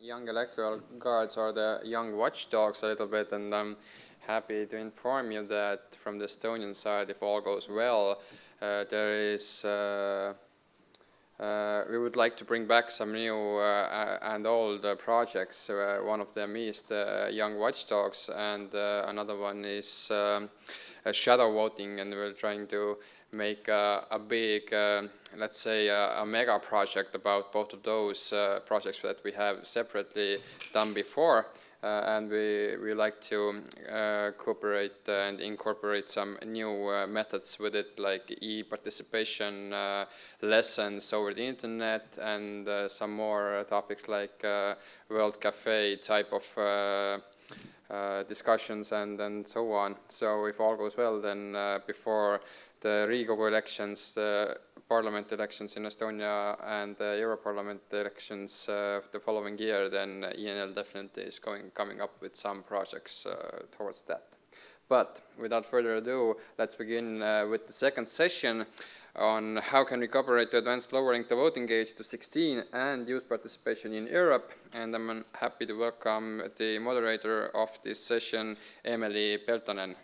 Young electoral guards are the young watchdogs a little bit, and I'm happy to inform you that from the Estonian side, if all goes well, we would like to bring back some new and old projects. One of them is the Young Watchdogs, and another one is shadow voting, and we're trying to make a big, let's say, a mega project about both of those projects that we have separately done before. And we like to cooperate and incorporate some new methods with it, like e-participation lessons over the internet, and some more topics like World Cafe type of discussions and so on. So if all goes well, then before the Riigikogu elections, the parliament elections in Estonia, and the Europarlament elections the following year, then ENL definitely is coming up with some projects towards that. But without further ado, let's begin with the second session on how can we cooperate to advance lowering the voting age to 16 and youth participation in Europe. And I'm happy to welcome the moderator of this session, Emily Peltonen.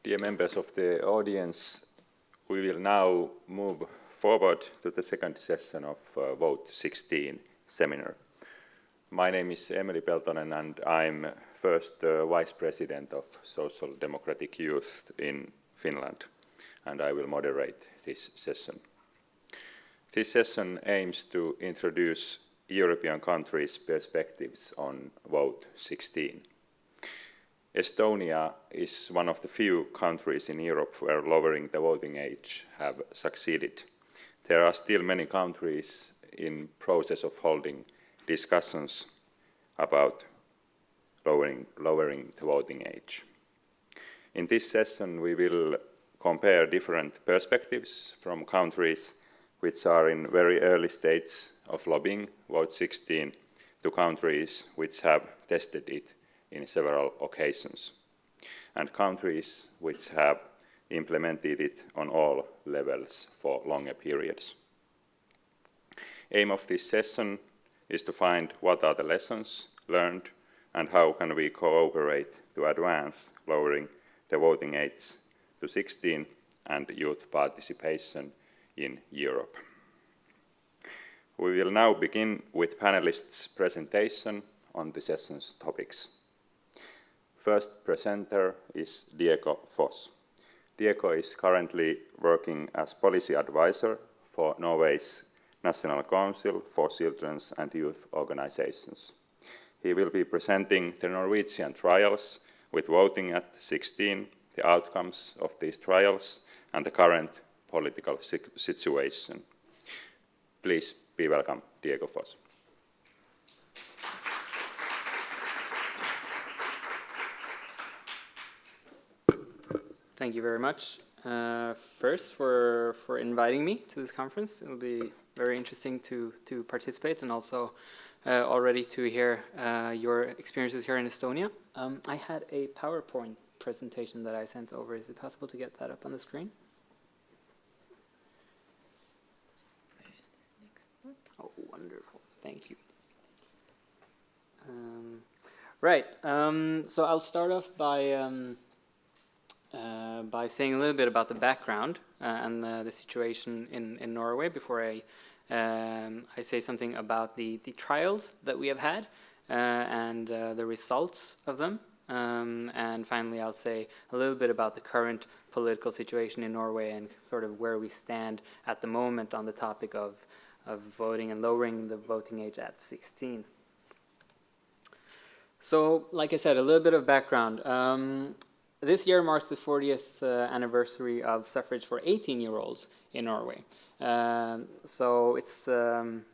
Dear members of the audience, we will now move forward to the second session of Vote 16 seminar. My name is Emily Peltonen, and I'm first Vice President of Social Democratic Youth in Finland, and I will moderate this session. This session aims to introduce European countries' perspectives on Vote 16. Estonia is one of the few countries in Europe where lowering the voting age have succeeded. There are still many countries in process of holding discussions about lowering the voting age. In this session, we will compare different perspectives from countries which are in very early stages of lobbying Vote 16 to countries which have tested it in several occasions, and countries which have implemented it on all levels for longer periods. Aim of this session is to find what are the lessons learned and how can we cooperate to advance lowering the voting age to 16 and youth participation in Europe. We will now begin with panelists' presentation on the session's topics. First presenter is Diego Foss. Diego is currently working as policy advisor for Norway's National Council for Children's and Youth Organizations. He will be presenting the Norwegian trials with voting at 16, the outcomes of these trials, and the current political situation. Please be welcome, Diego Foss. Thank you very much. First, for inviting me to this conference. It'll be very interesting to participate, and also already to hear your experiences here in Estonia. I had a PowerPoint presentation that I sent over. Is it possible to get that up on the screen? Oh, wonderful. Thank you. Right. So I'll start off by saying a little bit about the background and the situation in Norway before I say something about the trials that we have had and the results of them. And finally, I'll say a little bit about the current political situation in Norway and sort of where we stand at the moment on the topic of voting and lowering the voting age at 16. So, like I said, a little bit of background. This year marks the 40th anniversary of suffrage for 18-year-olds in Norway. So it's, in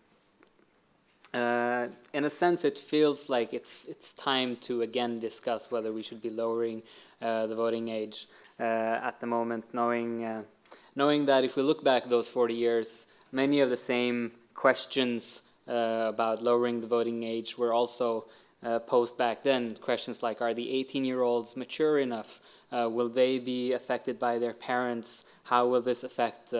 a sense, it feels like it's time to again discuss whether we should be lowering the voting age at the moment, knowing that if we look back those 40 years, many of the same questions about lowering the voting age were also posed back then. Questions like, are the 18-year-olds mature enough? Will they be affected by their parents? How will this affect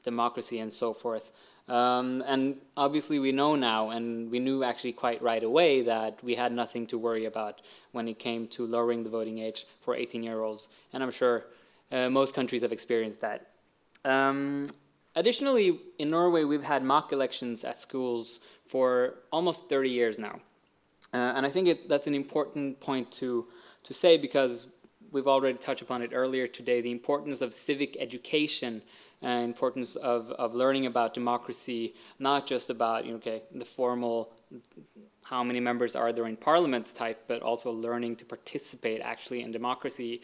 democracy and so forth? And obviously we know now, and we knew actually quite right away, that we had nothing to worry about when it came to lowering the voting age for 18-year-olds. And I'm sure most countries have experienced that. Additionally, in Norway, we've had mock elections at schools for almost 30 years now. And I think that's an important point to say, because we've already touched upon it earlier today, the importance of civic education, importance of learning about democracy, not just about the formal how many members are there in parliament type, but also learning to participate actually in democracy,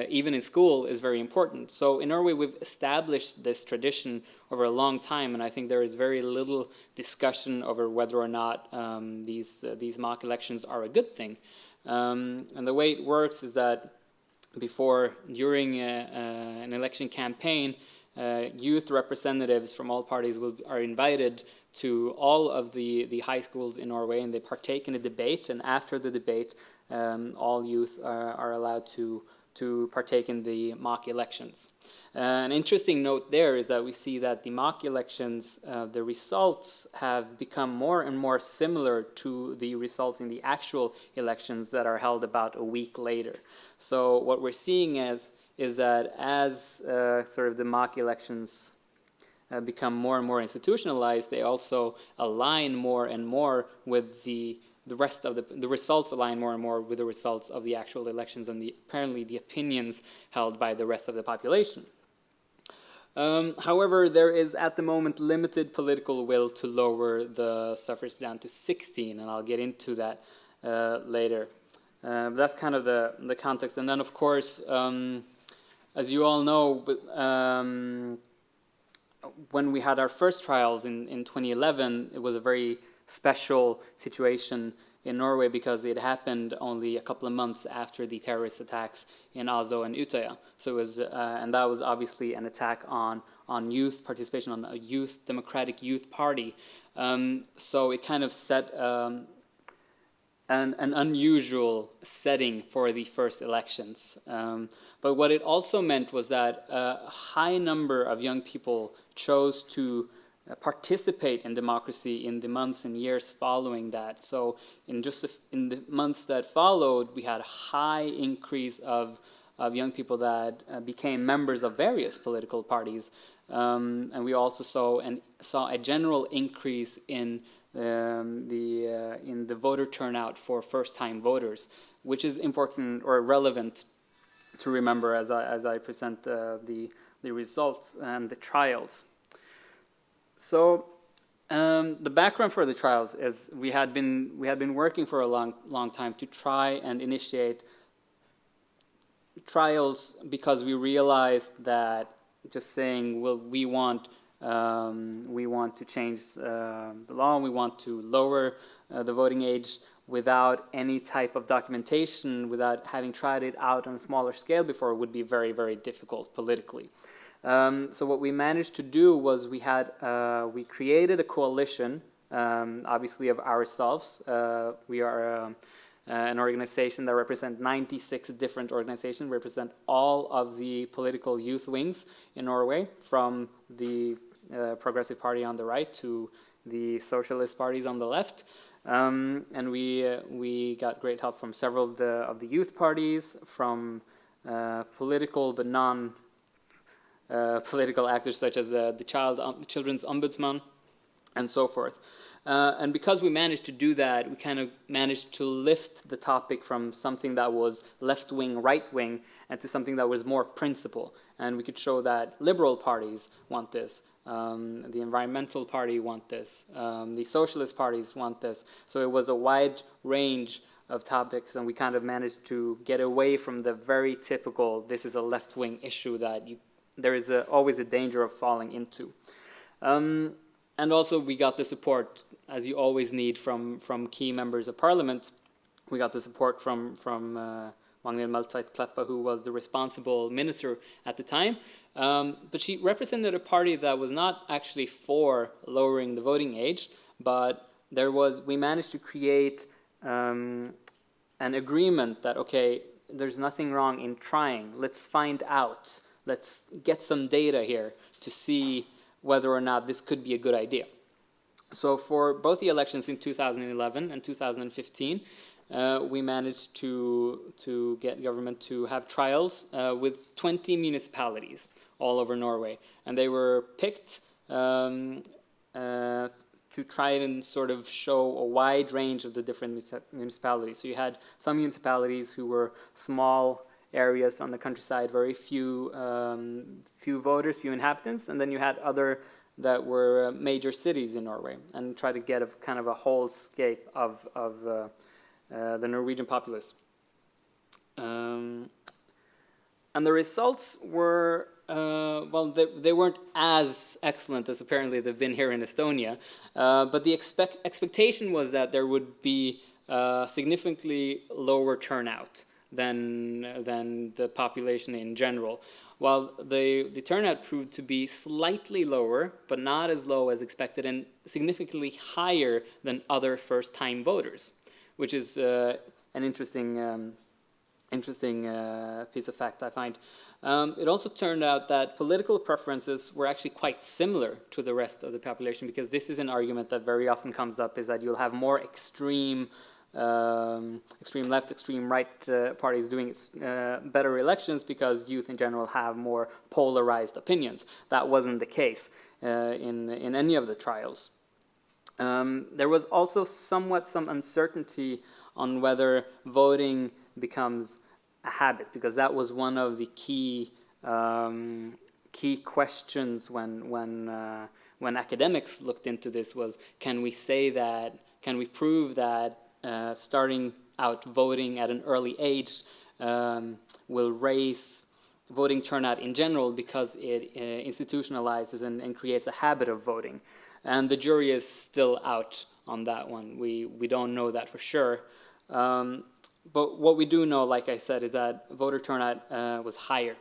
even in school, is very important. So in Norway, we've established this tradition over a long time, and I think there is very little discussion over whether or not these mock elections are a good thing. And the way it works is that during an election campaign, youth representatives from all parties are invited to all of the high schools in Norway, and they partake in a debate. And after the debate, all youth are allowed to partake in the mock elections. An interesting note there is that we see that the mock elections, the results have become more and more similar to the results in the actual elections that are held about a week later. So what we're seeing is that as sort of the mock elections become more and more institutionalized, they also align more and more with the rest of the results align more and more with the results of the actual elections and apparently the opinions held by the rest of the population. However, there is at the moment limited political will to lower the suffrage down to 16, and I'll get into that later. That's kind of the context. And then, of course, as you all know, when we had our first trials in 2011, it was a very special situation in Norway because it happened only a couple of months after the terrorist attacks in Oslo and Utøya. So it was, and that was obviously an attack on youth participation, on a democratic youth party. So it kind of set an unusual setting for the first elections. But what it also meant was that a high number of young people chose to participate in democracy in the months and years following that. So in the months that followed, we had a high increase of young people that became members of various political parties, and we also saw a general increase in the voter turnout for first-time voters, which is important or relevant to remember as I present the results and the trials. So the background for the trials is we had been working for a long time to try and initiate trials because we realized that just saying, well, we want to change the law, we want to lower the voting age without any type of documentation, without having tried it out on a smaller scale before, would be very, very difficult politically. So what we managed to do was we created a coalition, obviously of ourselves. We are an organization that represents 96 different organizations, represent all of the political youth wings in Norway, from the Progressive Party on the right to the socialist parties on the left. And we got great help from several of the youth parties, from political but non-political actors such as the Children's Ombudsman and so forth. And because we managed to do that, we kind of managed to lift the topic from something that was left-wing, right-wing, and to something that was more principle. And we could show that liberal parties want this, the environmental party want this, the socialist parties want this. So it was a wide range of topics, and we kind of managed to get away from the very typical, this is a left-wing issue that there is always a danger of falling into. And also we got the support, as you always need, from key members of parliament. We got the support from Magnhild Meltveit Kleppa, who was the responsible minister at the time. But she represented a party that was not actually for lowering the voting age, but we managed to create an agreement that, okay, there's nothing wrong in trying. Let's find out. Let's get some data here to see whether or not this could be a good idea. So for both the elections in 2011 and 2015, we managed to get government to have trials with 20 municipalities all over Norway. And they were picked to try and sort of show a wide range of the different municipalities. So you had some municipalities who were small areas on the countryside, very few voters, few inhabitants, and then you had other that were major cities in Norway, and try to get a kind of a whole scape of the Norwegian populace. And the results were, well, they weren't as excellent as apparently they've been here in Estonia, but the expectation was that there would be significantly lower turnout than the population in general. While the turnout proved to be slightly lower, but not as low as expected, and significantly higher than other first-time voters, which is an interesting piece of fact, I find. It also turned out that political preferences were actually quite similar to the rest of the population, because this is an argument that very often comes up, is that you'll have more extreme left, extreme right parties doing better elections because youth in general have more polarized opinions. That wasn't the case in any of the trials. There was also somewhat some uncertainty on whether voting becomes a habit, because that was one of the key questions when academics looked into this, was can we prove that starting out voting at an early age will raise voting turnout in general, because it institutionalizes and creates a habit of voting. And the jury is still out on that one. We don't know that for sure. But what we do know, like I said, is that voter turnout was higher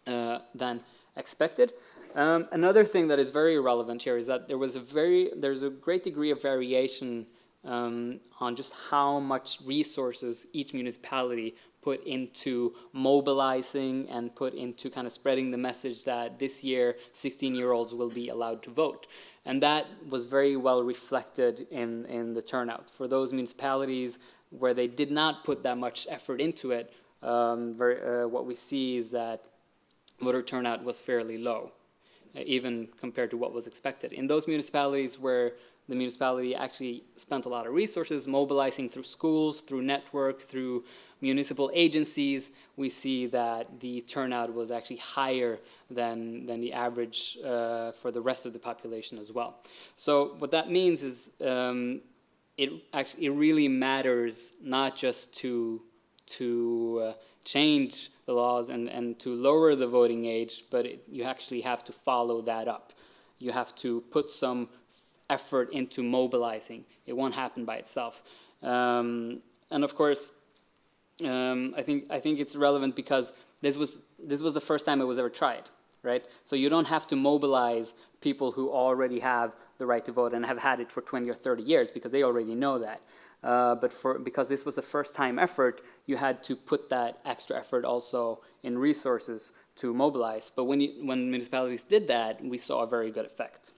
than expected. Another thing that is very relevant here is that there's a great degree of variation on just how much resources each municipality put into mobilizing and put into kind of spreading the message that this year 16-year-olds will be allowed to vote. And that was very well reflected in the turnout. For those municipalities where they did not put that much effort into it, what we see is that voter turnout was fairly low, even compared to what was expected. In those municipalities where the municipality actually spent a lot of resources mobilizing through schools, through network, through municipal agencies, we see that the turnout was actually higher than the average for the rest of the population as well. So what that means is it really matters not just to change the laws and to lower the voting age, but you actually have to follow that up. You have to put some effort into mobilizing. It won't happen by itself. And of course, I think it's relevant because this was the first time it was ever tried, right? So you don't have to mobilize people who already have the right to vote and have had it for 20 or 30 years, because they already know that. But because this was the first time effort, you had to put that extra effort also in resources to mobilize. But when municipalities did that, we saw a very good effect.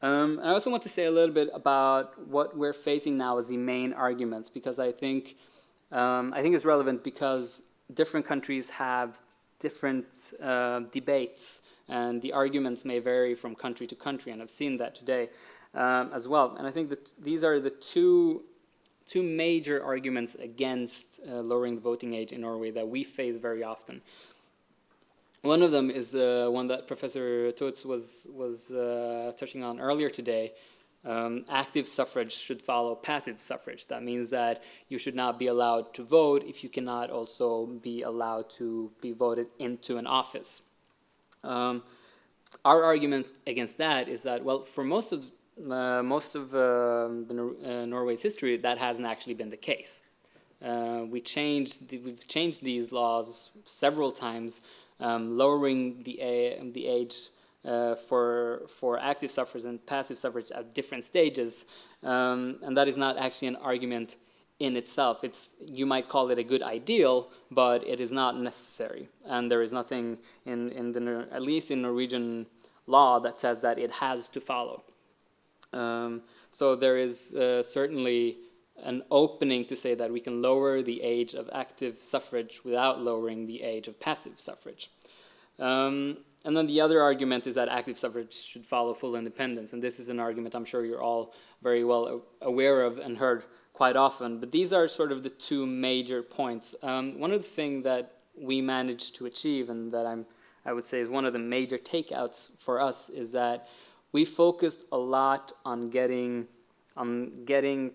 I also want to say a little bit about what we're facing now as the main arguments, because I think it's relevant because different countries have different debates, and the arguments may vary from country to country, and I've seen that today as well. And I think that these are the two major arguments against lowering the voting age in Norway that we face very often. One of them is one that Professor Toots was touching on earlier today. Active suffrage should follow passive suffrage. That means that you should not be allowed to vote if you cannot also be allowed to be voted into an office. Our argument against that is that, well, for most of Norway's history, that hasn't actually been the case. We've changed these laws several times, lowering the age for active suffrage and passive suffrage at different stages, and that is not actually an argument in itself. You might call it a good ideal, but it is not necessary, and there is nothing at least in Norwegian law that says that it has to follow. So there is certainly an opening to say that we can lower the age of active suffrage without lowering the age of passive suffrage. And then the other argument is that active suffrage should follow full independence, and this is an argument I'm sure you're all very well aware of and heard quite often, but these are sort of the two major points. One of the things that we managed to achieve, and that I would say is one of the major takeouts for us, is that we focused a lot on getting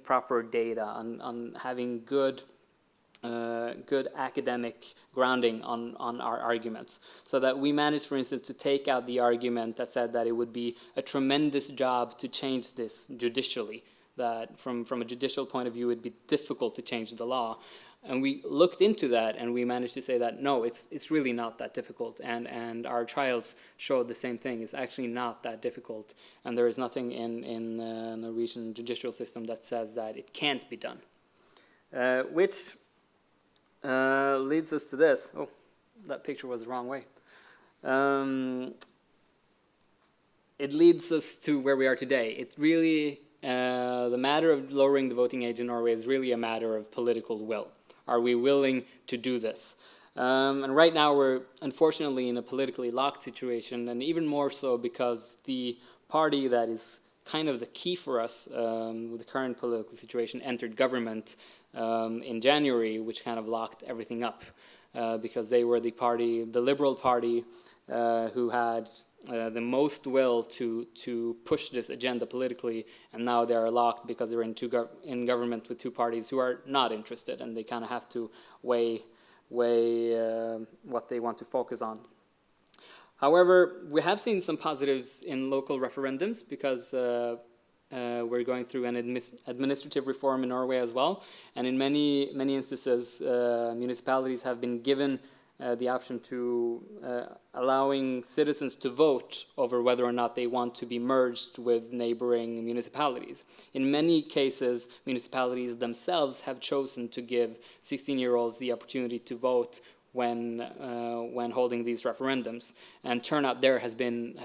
proper data, on having good academic grounding on our arguments, so that we managed, for instance, to take out the argument that said that it would be a tremendous job to change this judicially, that from a judicial point of view it would be difficult to change the law. And we looked into that, and we managed to say that no, it's really not that difficult, and our trials showed the same thing. It's actually not that difficult, and there is nothing in the Norwegian judicial system that says that it can't be done. Which leads us to this. Oh, that picture was the wrong way. It leads us to where we are today. It's really, the matter of lowering the voting age in Norway is really a matter of political will. Are we willing to do this? And right now we're unfortunately in a politically locked situation, and even more so because the party that is kind of the key for us with the current political situation entered government in January, which kind of locked everything up because they were the Liberal Party who had the most will to push this agenda politically, and now they are locked because they're in government with two parties who are not interested, and they kind of have to weigh what they want to focus on. However, we have seen some positives in local referendums because we're going through an administrative reform in Norway as well, and in many instances, municipalities have been given the option to allowing citizens to vote over whether or not they want to be merged with neighboring municipalities. In many cases, municipalities themselves have chosen to give 16-year-olds the opportunity to vote when holding these referendums, and turnout there has been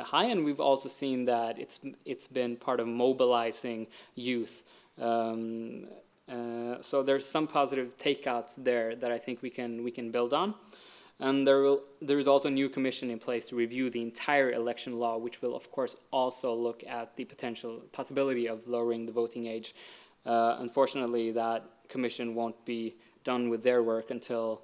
high, and we've also seen that it's been part of mobilizing youth. So there's some positive takeouts there that I think we can build on, and there is also a new commission in place to review the entire election law, which will of course also look at the possibility of lowering the voting age. Unfortunately, that commission won't be done with their work until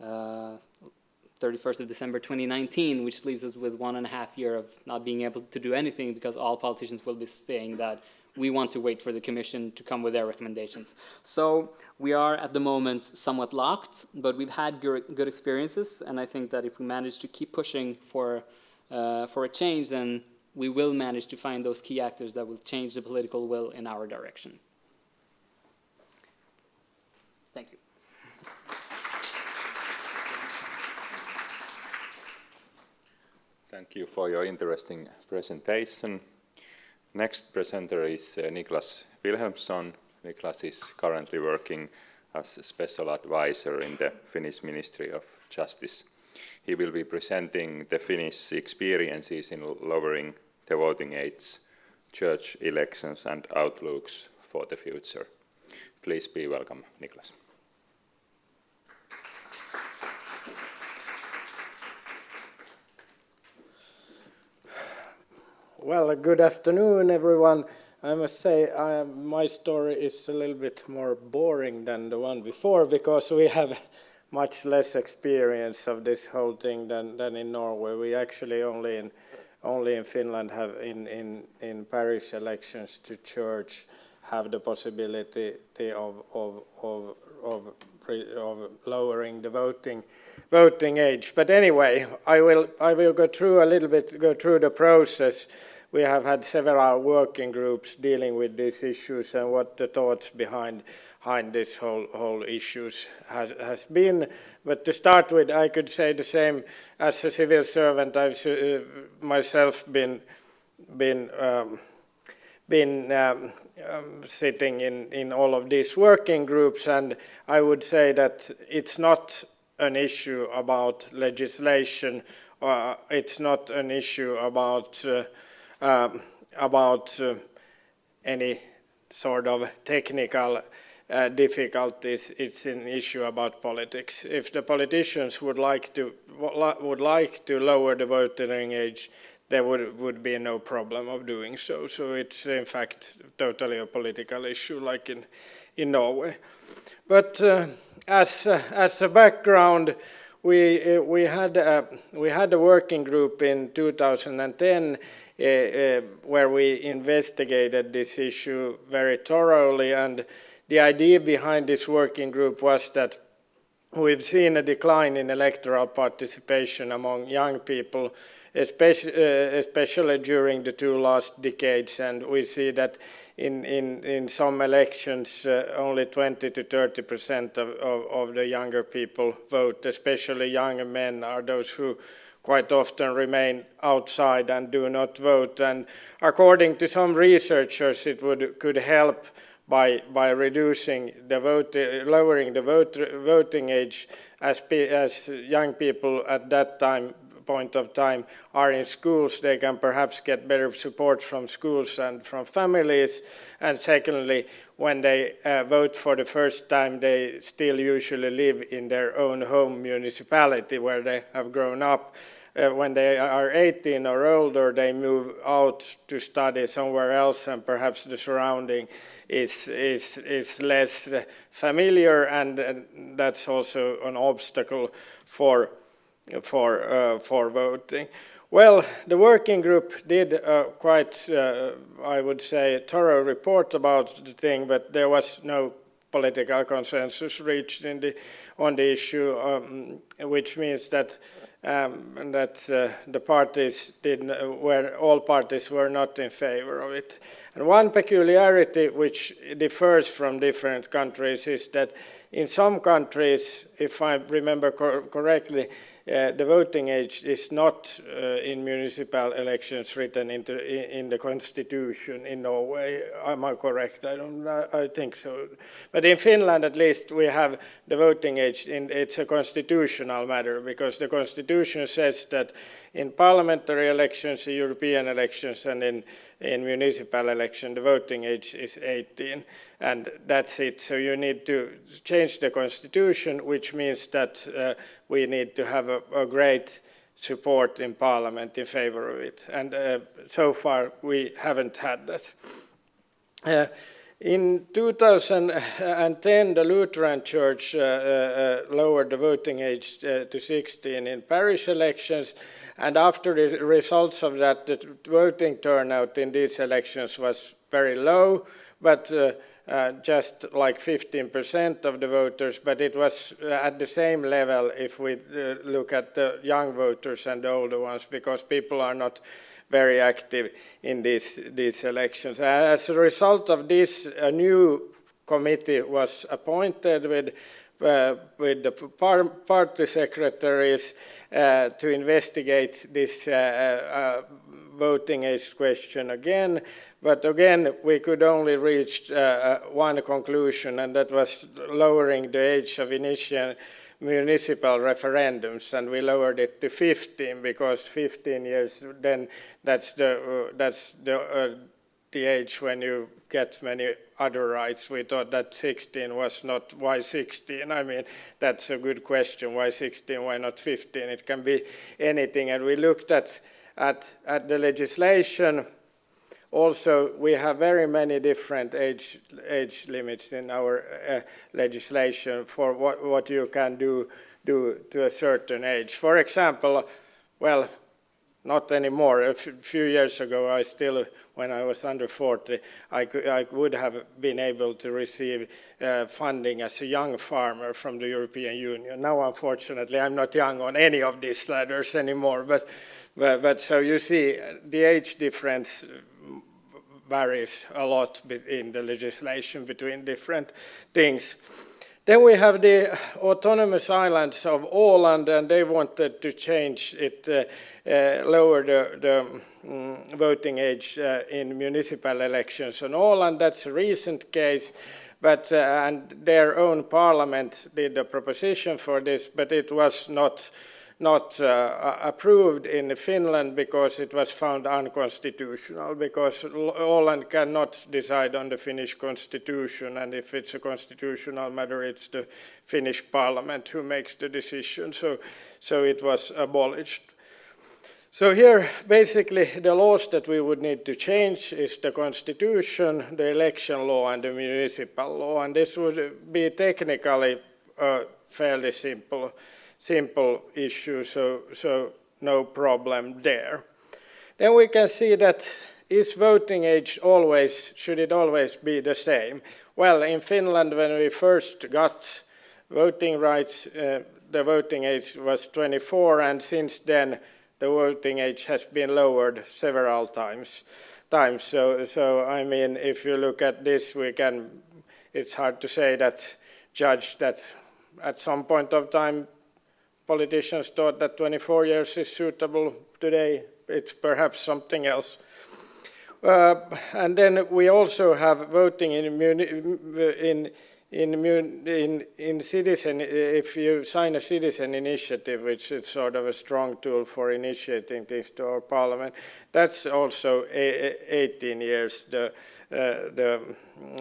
31st of December 2019, which leaves us with 1.5 years of not being able to do anything, because all politicians will be saying that we want to wait for the Commission to come with their recommendations. So we are at the moment somewhat locked, but we've had good experiences, and I think that if we manage to keep pushing for a change, then we will manage to find those key actors that will change the political will in our direction. Thank you. Thank you for your interesting presentation. Next presenter is Niklas Wilhelmsson. Niklas is currently working as a special advisor in the Finnish Ministry of Justice. He will be presenting the Finnish experiences in lowering the voting age, church elections, and outlooks for the future. Please be welcome, Niklas. Well, good afternoon, everyone. I must say my story is a little bit more boring than the one before, because we have much less experience of this whole thing than in Norway. We actually only in Finland have in parish elections to church have the possibility of lowering the voting age. But anyway, I will go through the process. We have had several working groups dealing with these issues and what the thoughts behind behind this whole issues has been. But to start with, I could say the same. As a civil servant, I've myself been sitting in all of these working groups, and I would say that it's not an issue about legislation, or it's not an issue about any sort of technical difficulties. It's an issue about politics. If the politicians would like to lower the voting age, there would be no problem of doing so. So it's in fact totally a political issue, like in Norway. But as a background, we had a working group in 2010 where we investigated this issue very thoroughly, and the idea behind this working group was that we've seen a decline in electoral participation among young people, especially during the 2 last decades, and we see that in some elections only 20 to 30% of the younger people vote. Especially young men are those who quite often remain outside and do not vote. And according to some researchers, it could help by reducing the lowering the voting age, as young people at that point of time are in schools. They can perhaps get better support from schools and from families. And secondly, when they vote for the first time, they still usually live in their own home municipality where they have grown up. When they are 18 or older, they move out to study somewhere else, and perhaps the surrounding is less familiar, and that's also an obstacle for voting. Well, the working group did quite, I would say, thorough report about the thing, but there was no political consensus reached on the issue, which means that the parties where all parties were not in favor of it. And one peculiarity which differs from different countries is that in some countries, if I remember correctly, the voting age is not in municipal elections written in the constitution in Norway. Am I correct? I think so. But in Finland, at least, we have the voting age. It's a constitutional matter, because the constitution says that in parliamentary elections, European elections, and in municipal election, the voting age is 18, and that's it. So you need to change the constitution, which means that we need to have a great support in parliament in favor of it. And so far, we haven't had that. In 2010, the Lutheran Church lowered the voting age to 16 in parish elections, and after the results of that, the voting turnout in these elections was very low, but just like 15% of the voters, but it was at the same level if we look at the young voters and the older ones, because people are not very active in these elections. As a result of this, a new committee was appointed with the party secretaries to investigate this voting age question again. But again, we could only reach one conclusion, and that was lowering the age of initial municipal referendums, and we lowered it to 15, because 15 years, then that's the age when you get many other rights. We thought that 16 was not. Why 16? I mean, that's a good question. Why 16? Why not 15? It can be anything. And we looked at the legislation. Also, we have very many different age limits in our legislation for what you can do to a certain age. For example, well, not anymore. A few years ago, when I was under 40, I would have been able to receive funding as a young farmer from the European Union. Now, unfortunately, I'm not young on any of these ladders anymore. But so you see, the age difference varies a lot in the legislation between different things. Then we have the autonomous islands of Åland, and they wanted to change it, lower the voting age in municipal elections on Åland. That's a recent case, but and their own parliament did a proposition for this, but it was not approved in Finland because it was found unconstitutional, because Åland cannot decide on the Finnish constitution, and if it's a constitutional matter, it's the Finnish parliament who makes the decision, so it was abolished. So here, basically, the laws that we would need to change is the constitution, the election law, and the municipal law, and this would be technically a fairly simple issue, so no problem there. Then we can see that is voting age should it always be the same? Well, in Finland, when we first got voting rights, the voting age was 24, and since then the voting age has been lowered several times. So I mean, if you look at this, it's hard to say judge that at some point of time politicians thought that 24 years is suitable. Today it's perhaps something else. And then we also have voting in citizen, if you sign a citizen initiative, which is sort of a strong tool for initiating things to our parliament, that's also 18 years, the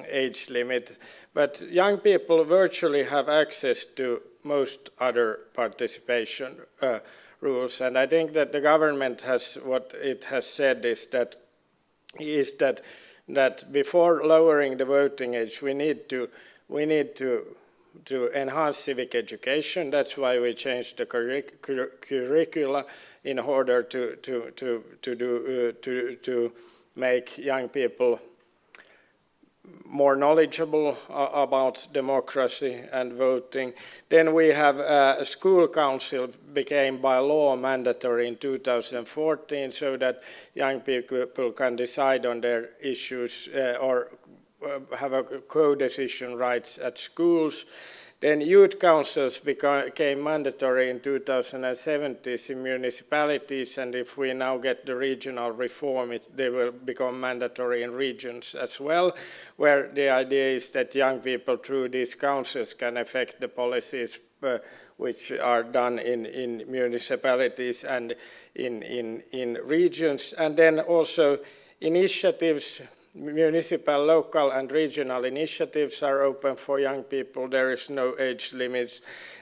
age limit. But young people virtually have access to most other participation rules, and I think that the government what it has said is that before lowering the voting age, we need to enhance civic education. That's why we changed the curricula in order to make young people more knowledgeable about democracy and voting. Then we have a school council became by law mandatory in 2014, so that young people can decide on their issues or have a co-decision rights at schools. Then youth councils became mandatory in 2017 in municipalities, and if we now get the regional reform, they will become mandatory in regions as well, where the idea is that young people through these councils can affect the policies which are done in municipalities and in regions. And then also initiatives, municipal, local and regional initiatives are open for young people. There is no age limits.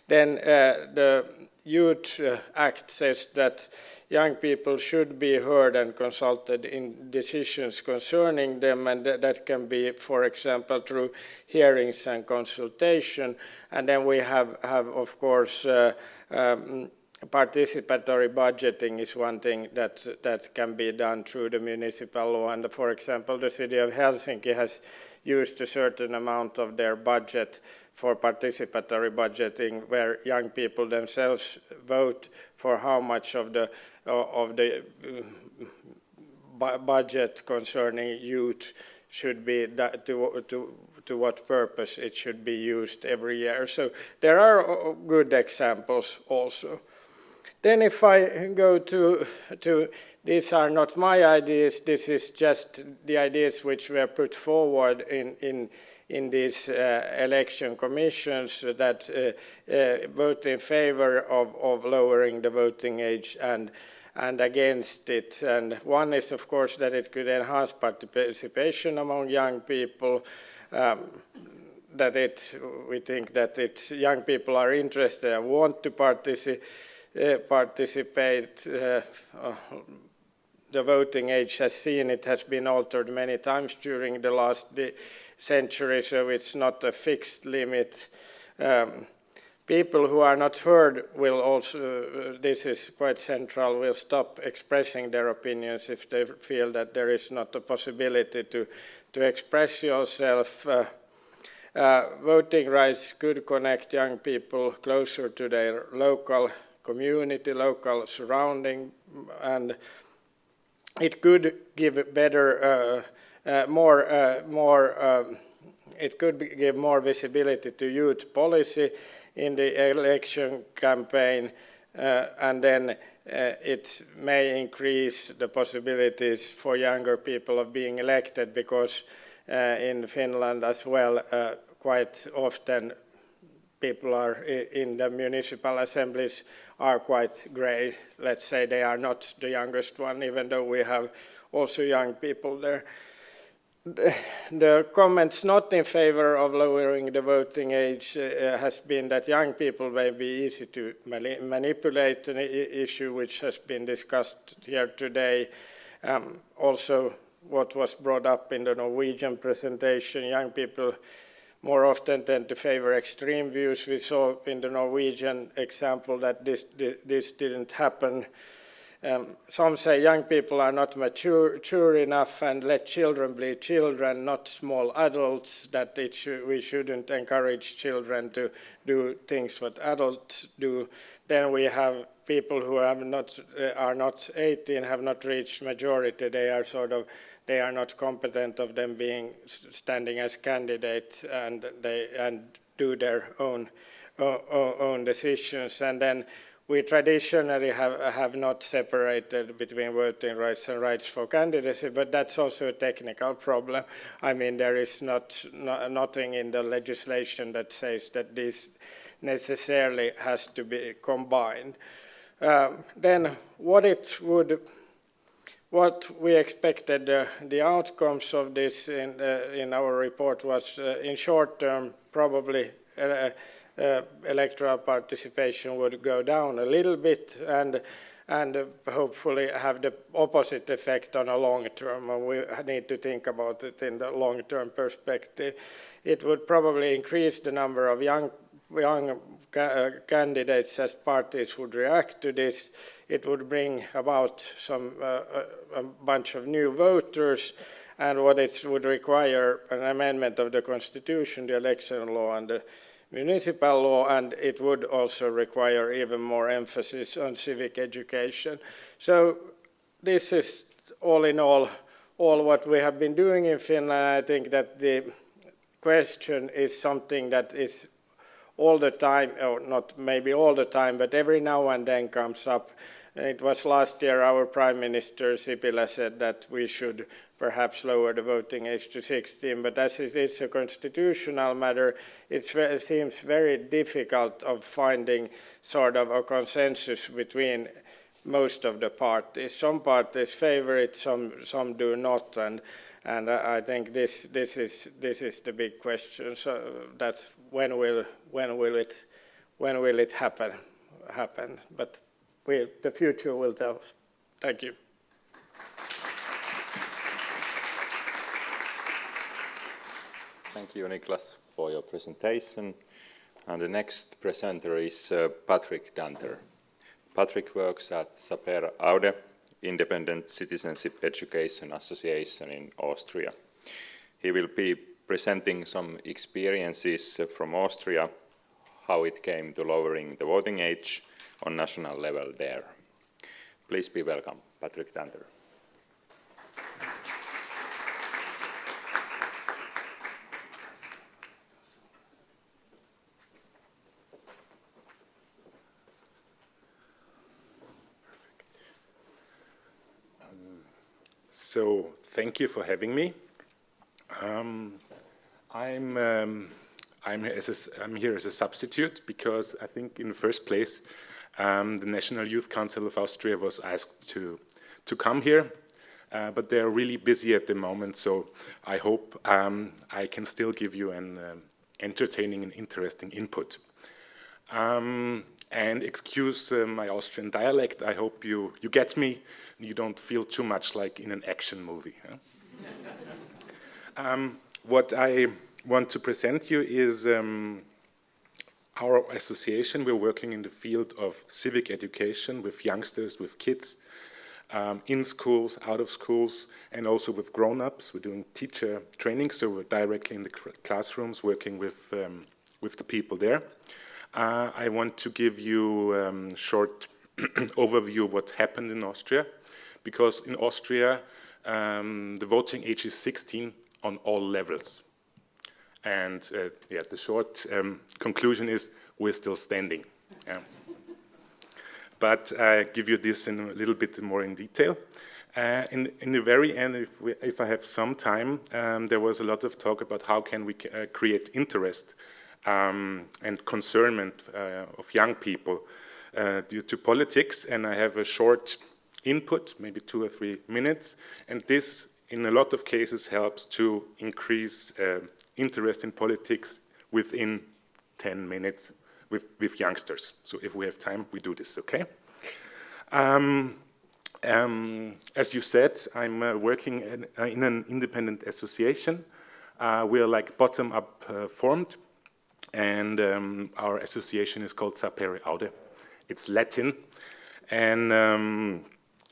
Then the Youth Act says that young people should be heard and consulted in decisions concerning them, and that can be, for example, through hearings and consultation. And then we have of course, participatory budgeting is one thing that can be done through the municipal law. And for example, the city of Helsinki has used a certain amount of their budget for participatory budgeting, where young people themselves vote for how much of the budget concerning youth should be to what purpose it should be used every year. So there are good examples also. Then if I go to these are not my ideas, this is just the ideas which were put forward in these election commissions that vote in favor of lowering the voting age and against it. And one is, of course, that it could enhance participation among young people, we think that young people are interested and want to participate. The voting age has been altered many times during the last century, so it's not a fixed limit. People who are not heard will also, this is quite central, will stop expressing their opinions if they feel that there is not a possibility to express yourself. Voting rights could connect young people closer to their local community, local surrounding, and it could give better it could give more visibility to youth policy in the election campaign, and then it may increase the possibilities for younger people of being elected, because in Finland as well, quite often people are in the municipal assemblies are quite grey. Let's say they are not the youngest one, even though we have also young people there. The comments not in favor of lowering the voting age has been that young people may be easy to manipulate, an issue which has been discussed here today. Also, what was brought up in the Norwegian presentation, young people more often tend to favor extreme views. We saw in the Norwegian example that this didn't happen. Some say young people are not mature enough and let children be children, not small adults, that we shouldn't encourage children to do things what adults do. Then we have people who are not 18, have not reached majority. They are not competent of them being standing as candidates, and do their own decisions. And then we traditionally have not separated between voting rights and rights for candidacy, but that's also a technical problem. I mean, there is nothing in the legislation that says that this necessarily has to be combined. Then what we expected the outcomes of this in our report was, in short term, probably electoral participation would go down a little bit, and hopefully have the opposite effect on a long term. And we need to think about it in the long term perspective. It would probably increase the number of young candidates as parties would react to this. It would bring about a bunch of new voters, and what it would require an amendment of the constitution, the election law, and the municipal law, and it would also require even more emphasis on civic education. So this is all in all what we have been doing in Finland. I think that the question is something that is all the time, or not maybe all the time, but every now and then comes up. It was last year our Prime Minister Sipilä said that we should perhaps lower the voting age to 16, but as it is a constitutional matter, it seems very difficult of finding sort of a consensus between most of the parties. Some parties favor it, some do not, and I think this is the big question. So that's when will it happen? But the future will tell us. Thank you. Thank you, Niklas, for your presentation. And the next presenter is Patrick Danter. Patrick works at Sapere Aude, Independent Citizenship Education Association in Austria. He will be presenting some experiences from Austria, how it came to lowering the voting age on national level there. Please be welcome, Patrick Danter. So thank you for having me. I'm here as a substitute because I think in the first place the National Youth Council of Austria was asked to come here, but they're really busy at the moment. So I hope I can still give you an entertaining and interesting input. And excuse my Austrian dialect. I hope you get me. You don't feel too much like in an action movie. Huh? What I want to present you is our association. We're working in the field of civic education with youngsters, with kids, in schools, out of schools, and also with grown-ups. We're doing teacher training, so we're directly in the classrooms working with the people there. I want to give you a short overview of what happened in Austria, because in Austria The voting age is 16 on all levels. And yeah, the short conclusion is we're still standing. Yeah. But I give you this in a little bit more in detail. In the very end, if I have some time, there was a lot of talk about how can we create interest and concernment of young people due to politics. And I have a short input, maybe 2 or 3 minutes. And this, in a lot of cases, helps to increase interest in politics within 10 minutes with youngsters. So if we have time, we do this, okay? As you said, I'm working in an independent association. We are like bottom-up formed, and our association is called Sapere Aude. It's Latin, and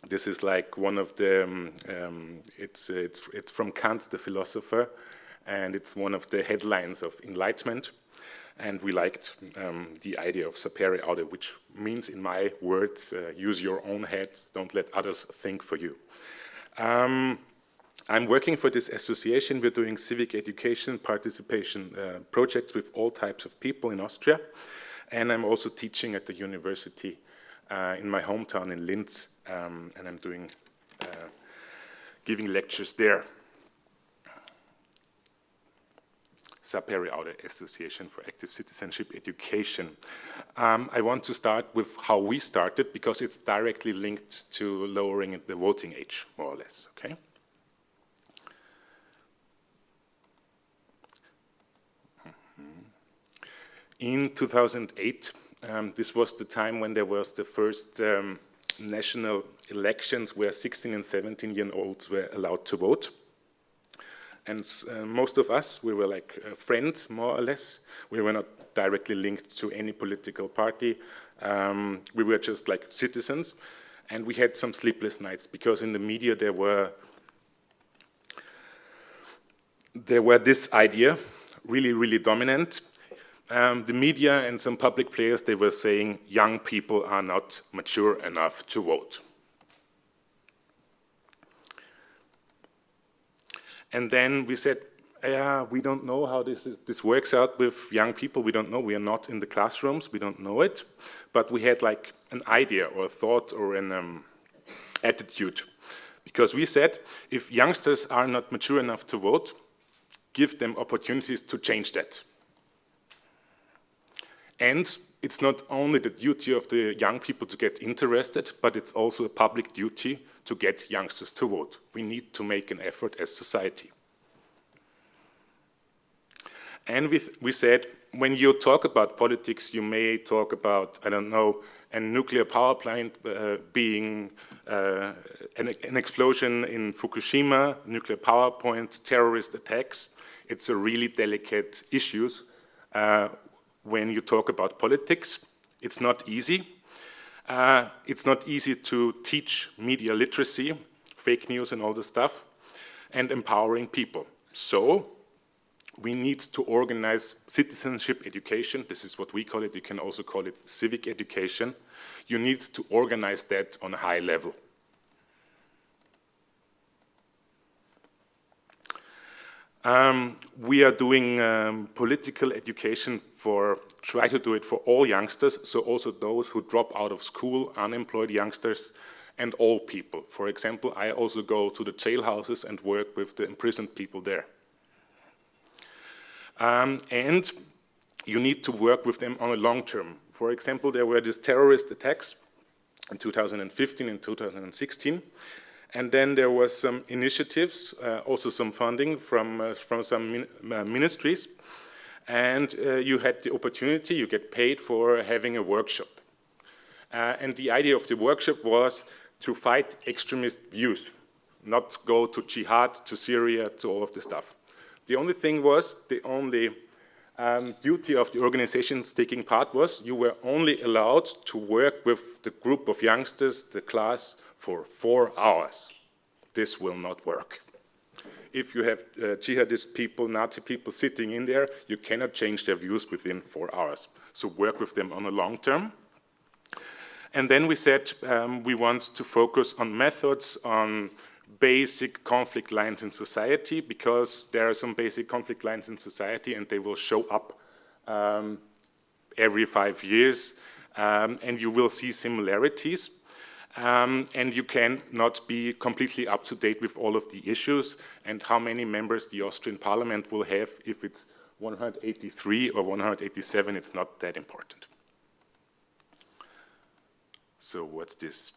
this is like one of the, it's from Kant, the philosopher, and it's one of the headlines of Enlightenment. And we liked the idea of Sapere Aude, which means, in my words, use your own head, don't let others think for you. I'm working for this association. We're doing civic education, participation projects with all types of people in Austria. And I'm also teaching at the university in my hometown in Linz, and I'm doing, giving lectures there. Sapere Aude Association for Active Citizenship Education. I want to start with how we started, because it's directly linked to lowering the voting age, more or less, okay? In 2008, this was the time when there was the first national elections where 16 and 17-year-olds were allowed to vote. And most of us, we were like friends, more or less. We were not directly linked to any political party. We were just like citizens. And we had some sleepless nights, because in the media there were this idea, really, really dominant. The media and some public players, they were saying young people are not mature enough to vote. And then we said, yeah, we don't know how this works out with young people. We don't know. We are not in the classrooms. We don't know it. But we had like an idea or a thought or an attitude. Because we said, if youngsters are not mature enough to vote, give them opportunities to change that. And it's not only the duty of the young people to get interested, but it's also a public duty to get youngsters to vote. We need to make an effort as society. And we said, when you talk about politics, you may talk about, I don't know, a nuclear power plant being an explosion in Fukushima, nuclear power plant, terrorist attacks. It's a really delicate issue. When you talk about politics, it's not easy. It's not easy to teach media literacy, fake news and all the stuff, and empowering people. So we need to organize citizenship education. This is what we call it. You can also call it civic education. You need to organize that on a high level. We are doing political education try to do it for all youngsters, so also those who drop out of school, unemployed youngsters, and all people. For example, I also go to the jailhouses and work with the imprisoned people there. And you need to work with them on a long term. For example, there were these terrorist attacks in 2015 and 2016. And then there was some initiatives, also some funding from some ministries. And you had the opportunity, you get paid for having a workshop. And the idea of the workshop was to fight extremist views, not go to jihad, to Syria, to all of the stuff. The only thing was, the only duty of the organizations taking part was, you were only allowed to work with the group of youngsters, the class, for 4 hours. This will not work. If you have jihadist people, Nazi people sitting in there, you cannot change their views within 4 hours. So work with them on a long term. And then we said we want to focus on methods, on basic conflict lines in society, because there are some basic conflict lines in society and they will show up every 5 years, and you will see similarities. And you cannot be completely up to date with all of the issues, and how many members the Austrian parliament will have, if it's 183 or 187, it's not that important. So what's this?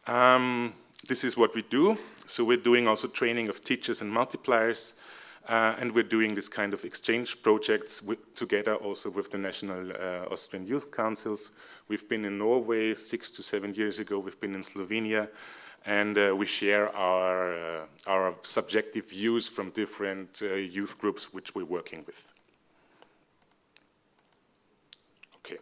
This is what we do. So we're doing also training of teachers and multipliers, and we're doing this kind of exchange projects together also with the National Austrian Youth Councils. We've been in Norway 6 to 7 years ago. We've been in Slovenia, and we share our subjective views from different youth groups which we're working with. Okay.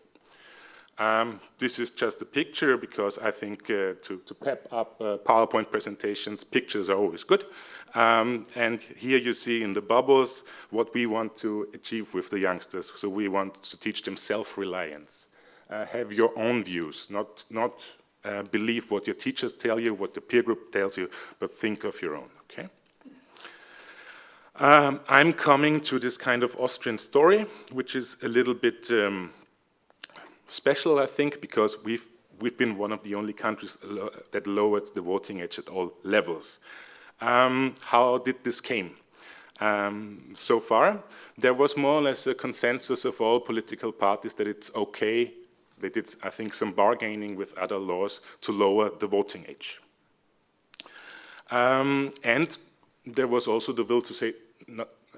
This is just a picture, because I think to pep up PowerPoint presentations, pictures are always good. And here you see in the bubbles what we want to achieve with the youngsters. So we want to teach them self-reliance. Have your own views, not believe what your teachers tell you, what the peer group tells you, but think of your own, okay? I'm coming to this kind of Austrian story, which is a little bit special, I think, because we've been one of the only countries that lowered the voting age at all levels. How did this came? So far, there was more or less a consensus of all political parties that it's okay. They did, I think, some bargaining with other laws to lower the voting age. And there was also the will to say,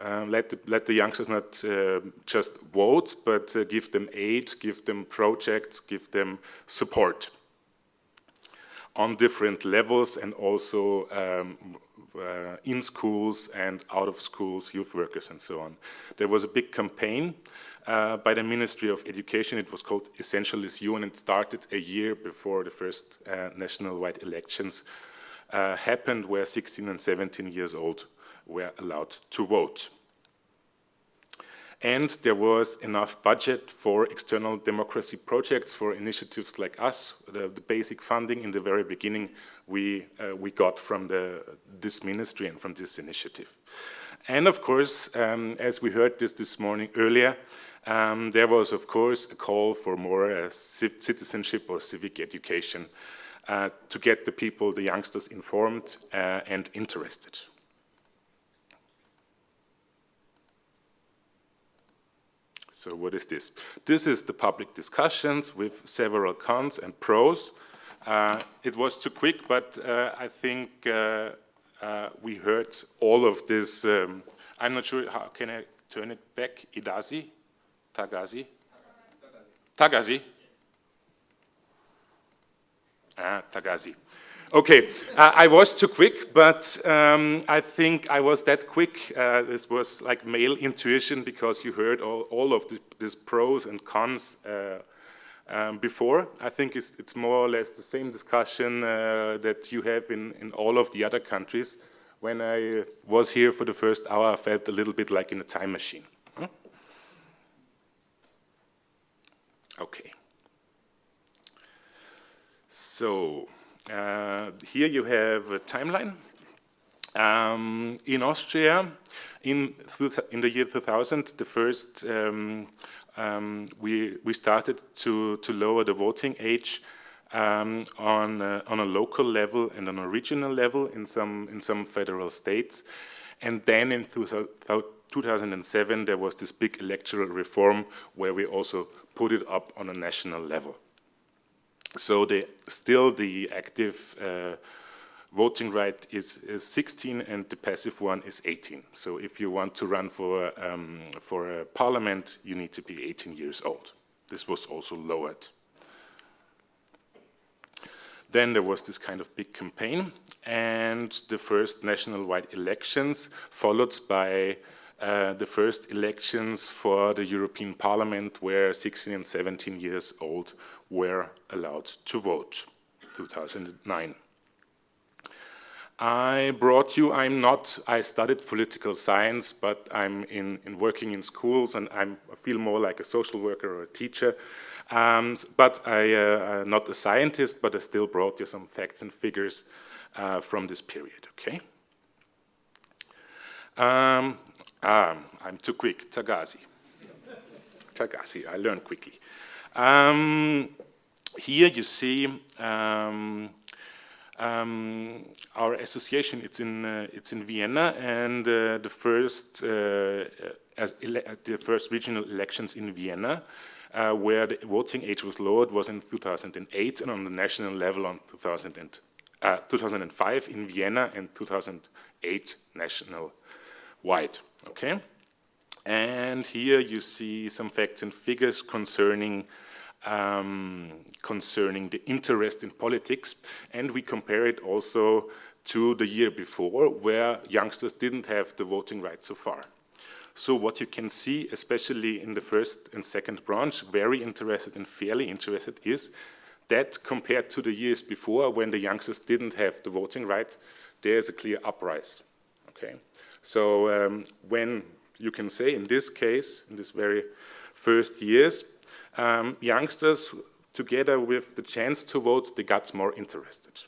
let the youngsters not just vote, but give them aid, give them projects, give them support on different levels, and also in schools and out of schools, youth workers and so on. There was a big campaign by the Ministry of Education. It was called Essentialis You, and it started a year before the first national-wide elections happened, where 16 and 17 years old were allowed to vote. And there was enough budget for external democracy projects, for initiatives like us. The basic funding in the very beginning we got from this ministry and from this initiative. And of course, as we heard this morning earlier, there was of course a call for more citizenship or civic education to get the people, the youngsters, informed and interested. So what is this? This is the public discussions with several cons and pros. It was too quick, but I think we heard all of this. I'm not sure, how can I turn it back? Idasi? Tagazi? Tagazi? Tagazi. Okay, I was too quick, but I think I was that quick. This was like male intuition, because you heard all of these pros and cons before. I think it's more or less the same discussion that you have in all of the other countries. When I was here for the first hour, I felt a little bit like in a time machine. Huh? Okay. So, here you have a timeline. In Austria, in the year 2000, the first we started to lower the voting age on a local level and on a regional level in some federal states, and then in 2007 there was this big electoral reform where we also put it up on a national level. So still the active voting right is 16 and the passive one is 18. So if you want to run for a parliament, you need to be 18 years old. This was also lowered. Then there was this kind of big campaign, and the first national-wide elections, followed by the first elections for the European Parliament, where 16 and 17 years old were allowed to vote, 2009. I studied political science, but I'm working in schools, and I feel more like a social worker or a teacher. But I'm not a scientist, but I still brought you some facts and figures from this period, okay? I'm too quick, Tagasi. Tagasi, I learned quickly. Here you see our association. It's in Vienna, and the first regional elections in Vienna, where the voting age was lowered, was in 2008, and on the national level on 2005 in Vienna, and 2008 national-wide. Okay, and here you see some facts and figures concerning the interest in politics, and we compare it also to the year before, where youngsters didn't have the voting right so far. So what you can see, especially in the first and second branch, very interested and fairly interested, is that compared to the years before, when the youngsters didn't have the voting right, there's a clear uprise. Okay, so when you can say, in this case, in this very first years, youngsters, together with the chance to vote, they got more interested.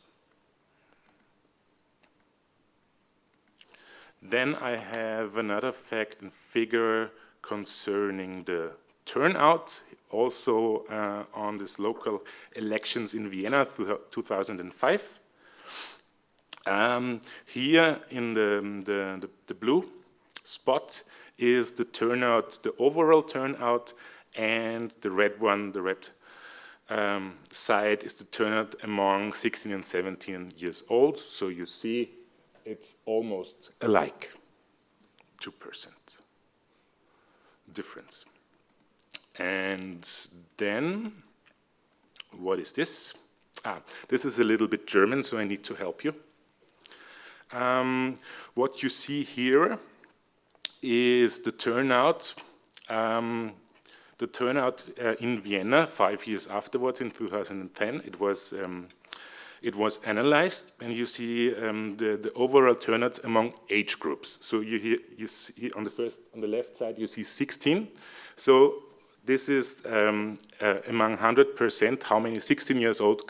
Then I have another fact and figure concerning the turnout, also on these local elections in Vienna, 2005. Here in the blue spot is the turnout, the overall turnout, and the red one, the red side, is the turnout among 16 and 17 years old. So you see it's almost alike, 2% difference. And then, what is this? This is a little bit German, so I need to help you. What you see here is the turnout. The turnout in Vienna 5 years afterwards, in 2010, it was analyzed, and you see the overall turnout among age groups. So you see on the left side you see 16. So this is among 100% how many 16 years old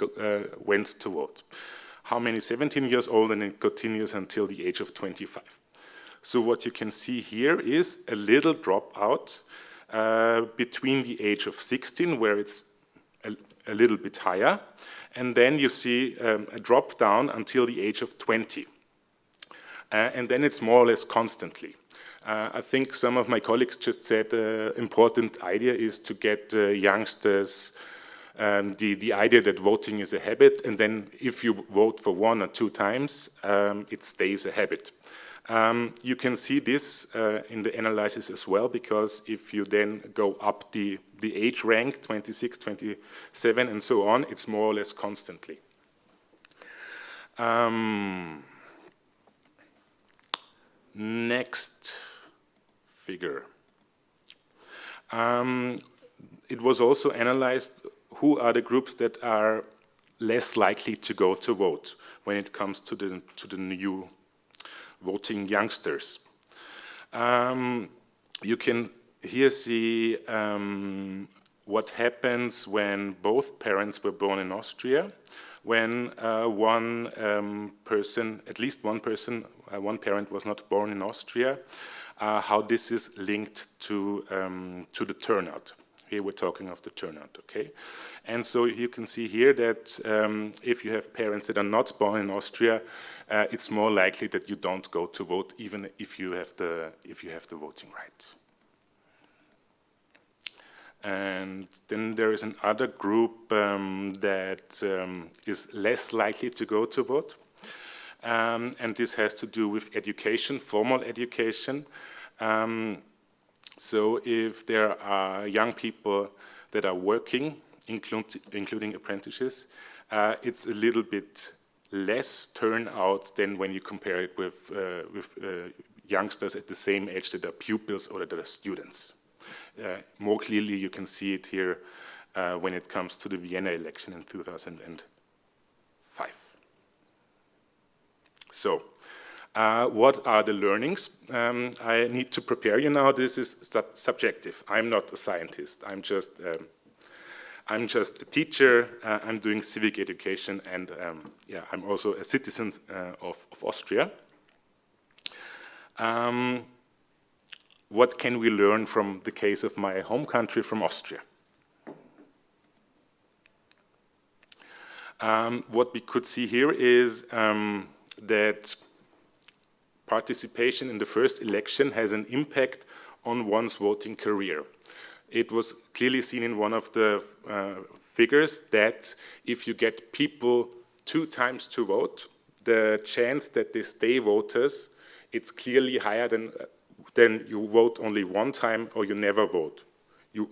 went to vote, how many 17 years old, and it continues until the age of 25. So what you can see here is a little dropout between the age of 16, where it's a little bit higher, and then you see a drop down until the age of 20. And then it's more or less constantly. I think some of my colleagues just said important idea is to get youngsters the idea that voting is a habit, and then if you vote for 1 or 2 times, it stays a habit. You can see this in the analysis as well, because if you then go up the age rank, 26, 27, and so on, it's more or less constantly. Next figure. It was also analyzed who are the groups that are less likely to go to vote when it comes to the new voting youngsters. You can here see what happens when both parents were born in Austria, when one person, at least one person, one parent was not born in Austria, how this is linked to the turnout. Here we're talking of the turnout, okay? And so you can see here that if you have parents that are not born in Austria, it's more likely that you don't go to vote, even if you have the voting right. And then there is another group that is less likely to go to vote, and this has to do with education, formal education. So if there are young people that are working, including apprentices, it's a little bit less turnout than when you compare it with youngsters at the same age that are pupils or that are students. More clearly you can see it here when it comes to the Vienna election in 2005. So, what are the learnings? I need to prepare you now. This is subjective. I'm not a scientist. I'm just I'm just a teacher, I'm doing civic education, and yeah, I'm also a citizen of Austria. What can we learn from the case of my home country, from Austria? What we could see here is that participation in the first election has an impact on one's voting career. It was clearly seen in one of the figures that if you get people 2 times to vote, the chance that they stay voters, it's clearly higher than you vote only 1 time or you never vote.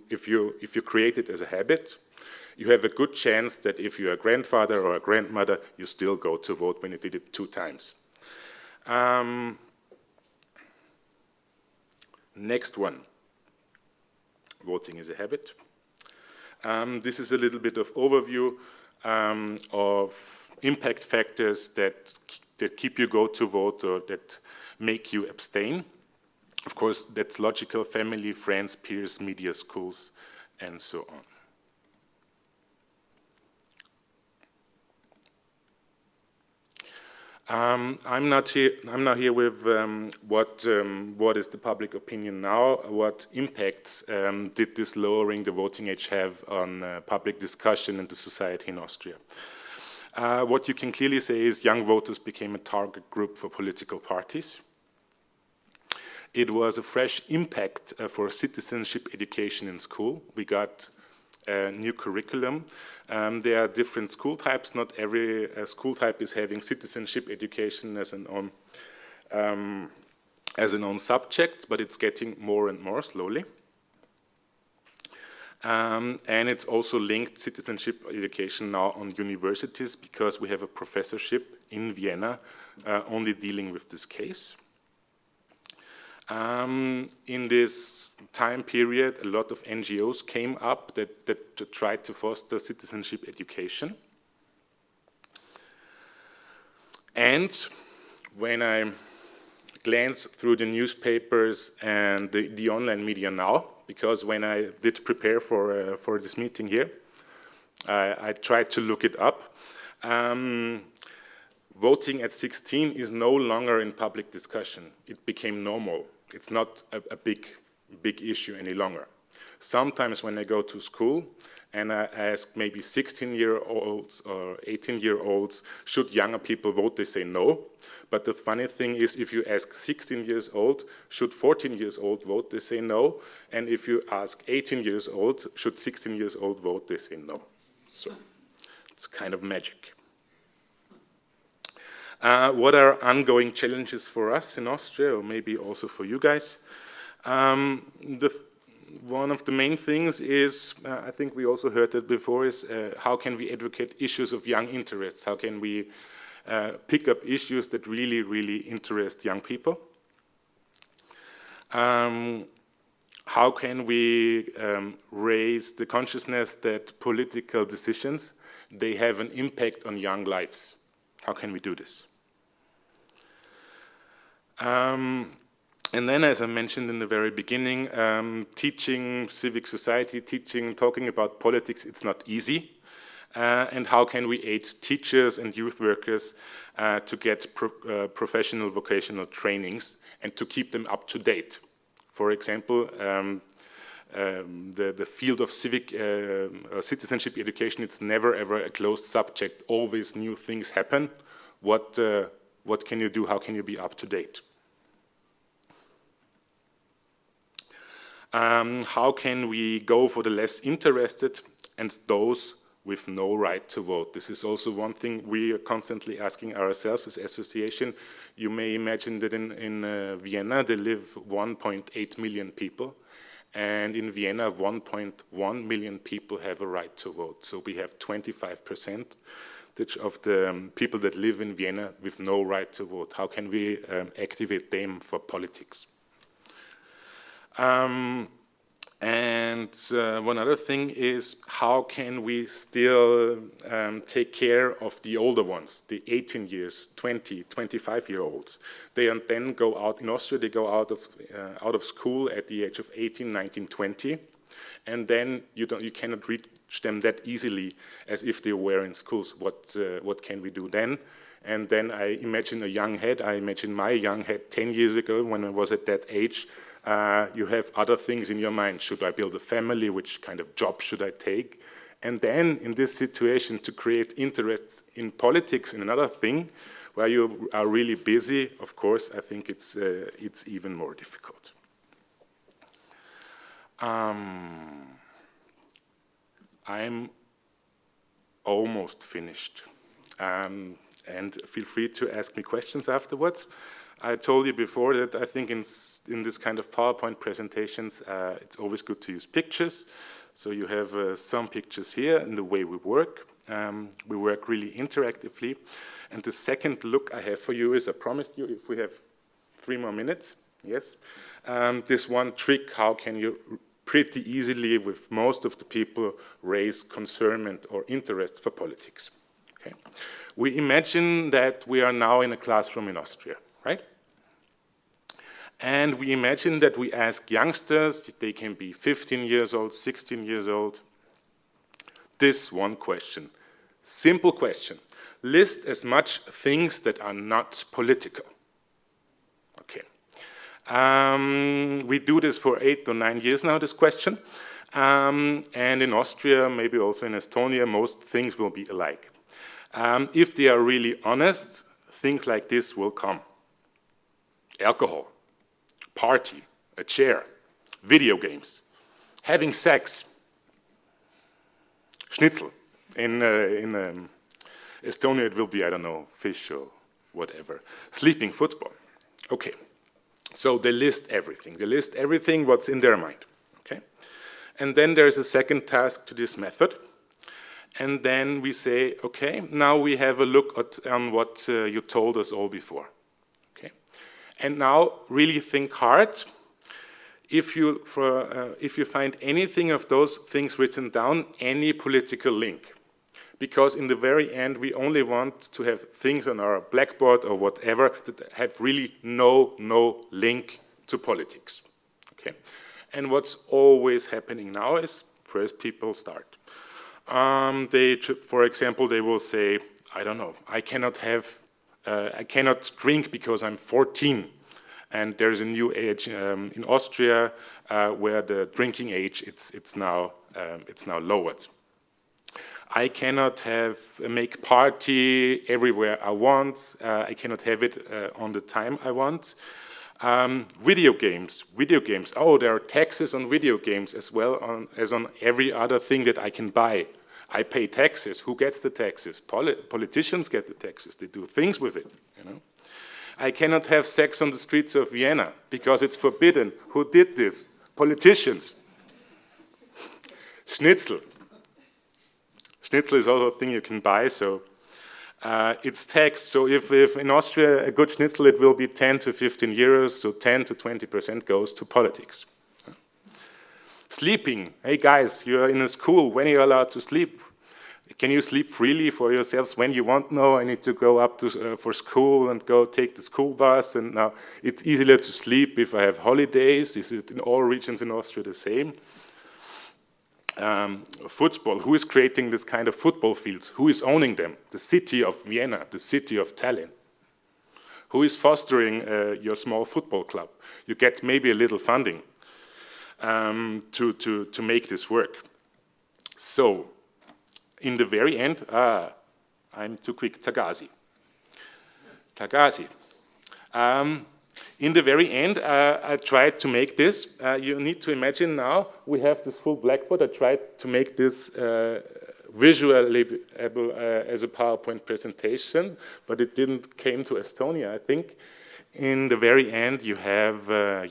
If you create it as a habit, you have a good chance that if you're a grandfather or a grandmother, you still go to vote when you did it 2 times. Next one, voting is a habit. This is a little bit of overview of impact factors that keep you go to vote or that make you abstain. Of course, that's logical: family, friends, peers, media, schools, and so on. I'm not here with what is the public opinion now. What impacts did this lowering the voting age have on public discussion and the society in Austria? What you can clearly say is young voters became a target group for political parties. It was a fresh impact for citizenship education in school. We got a new curriculum. There are different school types. Not every school type is having citizenship education as an own subject, but it's getting more and more slowly. And it's also linked citizenship education now on universities, because we have a professorship in Vienna only dealing with this case. In this time period, a lot of NGOs came up that tried to foster citizenship education. And when I glance through the newspapers and the online media now, because when I did prepare for this meeting here, I tried to look it up. Voting at 16 is no longer in public discussion. It became normal. It's not a big issue any longer. Sometimes when I go to school and I ask maybe 16-year-olds or 18-year-olds, should younger people vote, they say no. But the funny thing is, if you ask 16 years old, should 14 years old vote, they say no. And if you ask 18 years old, should 16 years old vote, they say no. So it's kind of magic. What are ongoing challenges for us in Austria, or maybe also for you guys? One of the main things is, I think we also heard it before, is how can we advocate issues of young interests? How can we pick up issues that really, really interest young people? How can we raise the consciousness that political decisions, they have an impact on young lives? How can we do this? And then, as I mentioned in the very beginning, teaching civic society, talking about politics, it's not easy. And how can we aid teachers and youth workers to get professional vocational trainings and to keep them up to date? For example, the field of civic citizenship education, it's never ever a closed subject. Always new things happen. What can you do? How can you be up to date? How can we go for the less interested and those with no right to vote? This is also one thing we are constantly asking ourselves as association. You may imagine that in Vienna there live 1.8 million people, and in Vienna 1.1 million people have a right to vote. So we have 25% of the people that live in Vienna with no right to vote. How can we activate them for politics? And one other thing is, how can we still take care of the older ones, the 18 years, 20, 25-year-olds? They then go out, in Austria, they go out of school at the age of 18, 19, 20, and then you cannot them that easily as if they were in schools. What can we do then? And then I imagine a young head. I imagine my young head 10 years ago when I was at that age. You have other things in your mind. Should I build a family? Which kind of job should I take? And then in this situation, to create interest in politics in another thing, where you are really busy, of course, I think it's even more difficult. I'm almost finished. And feel free to ask me questions afterwards. I told you before that I think in this kind of PowerPoint presentations, it's always good to use pictures. So you have some pictures here in the way we work. We work really interactively. And the second look I have for you is, I promised you, if we have 3 more minutes, yes, this one trick, how can you pretty easily, with most of the people, raise concern or interest for politics. Okay. We imagine that we are now in a classroom in Austria, right? And we imagine that we ask youngsters, they can be 15 years old, 16 years old, this one question, simple question. List as much things that are not political. Okay. We do this for 8 or 9 years now, this question. And in Austria, maybe also in Estonia, most things will be alike. If they are really honest, things like this will come. Alcohol, party, a chair, video games, having sex, schnitzel. In Estonia it will be, I don't know, fish or whatever. Sleeping, football. Okay. So they list everything. They list everything what's in their mind. Okay. And then there's a second task to this method. And then we say, okay, now we have a look on what you told us all before. Okay. And now really think hard. If you find anything of those things written down, any political link. Because in the very end, we only want to have things on our blackboard or whatever that have really no link to politics. Okay. And what's always happening now is first people start. For example, they will say, I don't know, I cannot drink because I'm 14. And there's a new age in Austria where the drinking age it's now lowered. I cannot make party everywhere I want. I cannot have it on the time I want. Video games. Oh, there are taxes on video games as well as on every other thing that I can buy. I pay taxes. Who gets the taxes? Politicians get the taxes. They do things with it. You know. I cannot have sex on the streets of Vienna because it's forbidden. Who did this? Politicians. Schnitzel. Schnitzel is also a thing you can buy, so it's taxed. So if in Austria a good schnitzel, it will be 10 to 15 euros, so 10 to 20% goes to politics. Sleeping. Hey guys, you're in a school. When are you allowed to sleep? Can you sleep freely for yourselves when you want? No, I need to go up for school and go take the school bus. And now it's easier to sleep if I have holidays. Is it in all regions in Austria the same? Football. Who is creating this kind of football fields? Who is owning them? The city of Vienna, the city of Tallinn. Who is fostering your small football club? You get maybe a little funding to make this work. So, in the very end, I'm too quick, Tagasi. In the very end, I tried to make this. You need to imagine now, we have this full blackboard. I tried to make this visually able as a PowerPoint presentation, but it didn't came to Estonia, I think. In the very end, you have a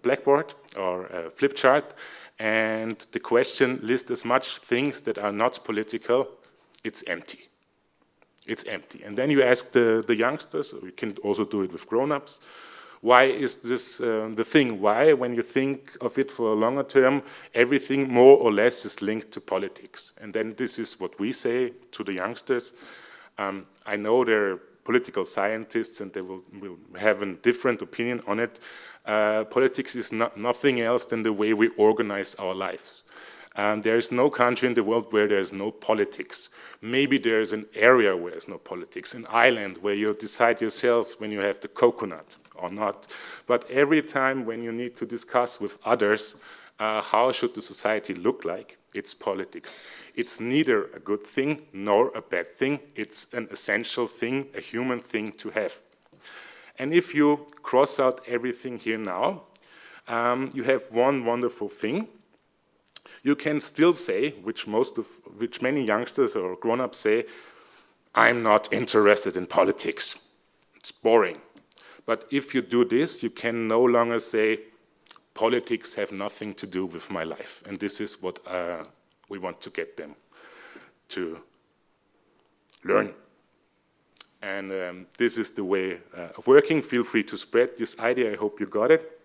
blackboard or a flip chart, and the question lists as much things that are not political. It's empty. It's empty. And then you ask the youngsters, or you can also do it with grown-ups, why is this the thing? Why, when you think of it for a longer term, everything more or less is linked to politics? And then this is what we say to the youngsters. I know they're political scientists and they will have a different opinion on it. Politics is nothing else than the way we organize our lives. There is no country in the world where there's no politics. Maybe there's an area where there's no politics, an island where you decide yourselves when you have the coconut or not. But every time when you need to discuss with others, how should the society look like? It's politics. It's neither a good thing nor a bad thing. It's an essential thing, a human thing to have. And if you cross out everything here now, you have one wonderful thing. You can still say, which many youngsters or grown-ups say, I'm not interested in politics. It's boring. But if you do this, you can no longer say, politics have nothing to do with my life. And this is what we want to get them to learn. And this is the way of working. Feel free to spread this idea. I hope you got it.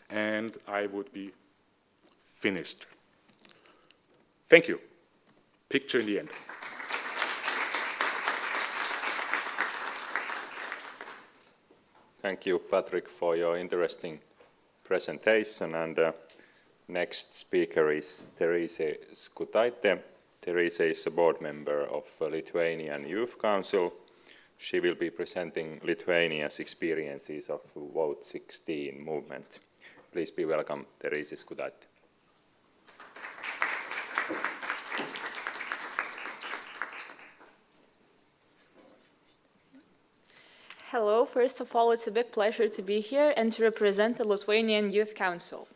And I would be finished. Thank you. Picture in the end. Thank you, Patrick, for your interesting presentation. And next speaker is Terese Skutaite. Terese is a board member of Lithuanian Youth Council. She will be presenting Lithuania's experiences of Vote 16 movement. Please be welcome, Terese Skutaite. Hello, first of all, it's a big pleasure to be here and to represent the Lithuanian Youth Council.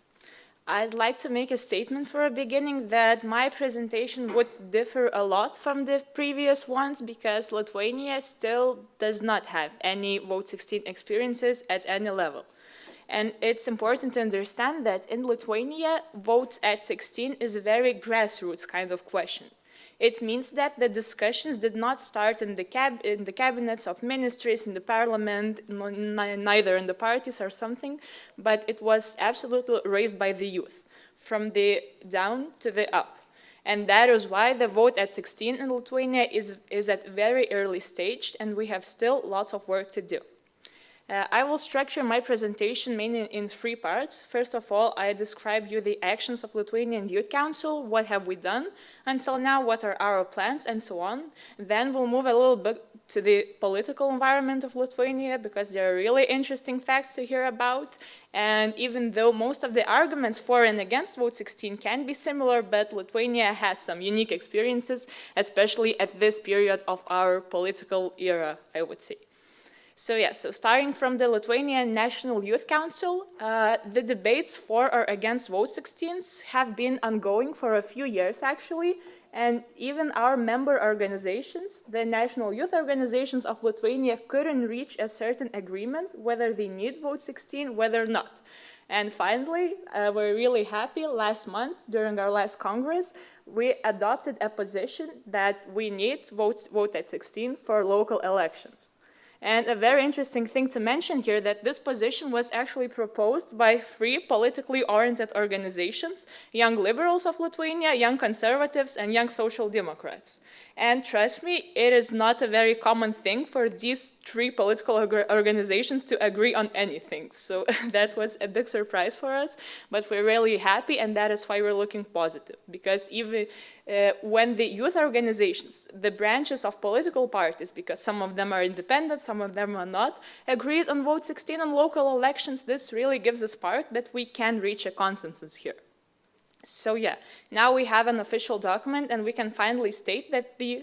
I'd like to make a statement for a beginning that my presentation would differ a lot from the previous ones because Lithuania still does not have any Vote 16 experiences at any level. And it's important to understand that in Lithuania, vote at 16 is a very grassroots kind of question. It means that the discussions did not start in the cabinets of ministries, in the parliament, neither in the parties or something, but it was absolutely raised by the youth, from the down to the up. And that is why the vote at 16 in Lithuania is at a very early stage, and we have still lots of work to do. I will structure my presentation mainly in three parts. First of all, I describe you the actions of Lithuanian Youth Council, what have we done until now, what are our plans, and so on. Then we'll move a little bit to the political environment of Lithuania, because there are really interesting facts to hear about. And even though most of the arguments for and against Vote 16 can be similar, but Lithuania has some unique experiences, especially at this period of our political era, I would say. So starting from the Lithuanian National Youth Council, the debates for or against Vote 16s have been ongoing for a few years actually, and even our member organizations, the national youth organizations of Lithuania, couldn't reach a certain agreement whether they need Vote 16, whether not. And finally, we're really happy last month during our last Congress, we adopted a position that we need vote at 16 for local elections. And a very interesting thing to mention here that this position was actually proposed by three politically oriented organizations: Young Liberals of Lithuania, Young Conservatives, and Young Social Democrats. And trust me, it is not a very common thing for these three political organizations to agree on anything. So that was a big surprise for us, but we're really happy, and that is why we're looking positive. Because even when the youth organizations, the branches of political parties, because some of them are independent, some of them are not, agreed on Vote 16 on local elections, this really gives a spark that we can reach a consensus here. So now we have an official document, and we can finally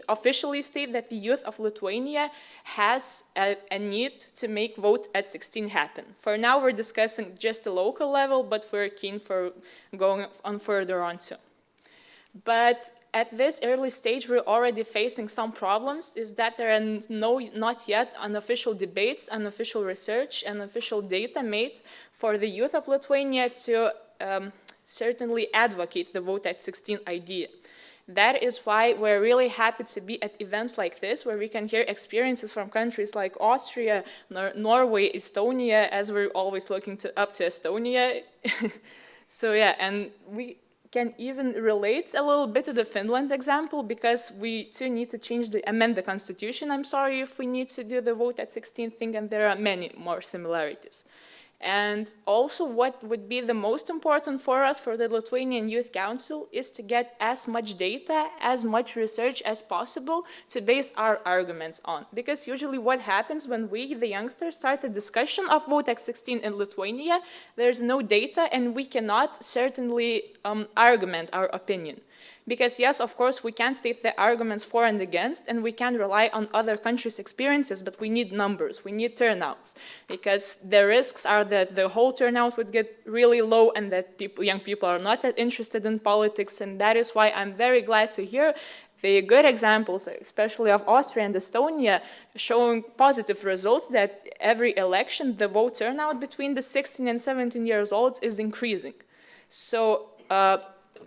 officially state that the youth of Lithuania has a need to make Vote at 16 happen. For now, we're discussing just a local level, but we're keen for going on further on soon. But at this early stage, we're already facing some problems, is that there are not yet unofficial debates, unofficial research, and official data made for the youth of Lithuania to certainly advocate the Vote at 16 idea. That is why we're really happy to be at events like this, where we can hear experiences from countries like Austria, Norway, Estonia, as we're always looking up to Estonia. So and we can even relate a little bit to the Finland example, because we too need to amend the constitution, I'm sorry, if we need to do the Vote at 16 thing, and there are many more similarities. And also what would be the most important for us, for the Lithuanian Youth Council, is to get as much data, as much research as possible to base our arguments on. Because usually what happens when we, the youngsters, start a discussion of vote at 16 in Lithuania, there's no data and we cannot certainly argument our opinion. Because yes, of course, we can state the arguments for and against, and we can rely on other countries' experiences, but we need numbers, we need turnouts. Because the risks are that the whole turnout would get really low and that young people are not that interested in politics, and that is why I'm very glad to hear the good examples, especially of Austria and Estonia, showing positive results that every election, the vote turnout between the 16 and 17 years old is increasing. So,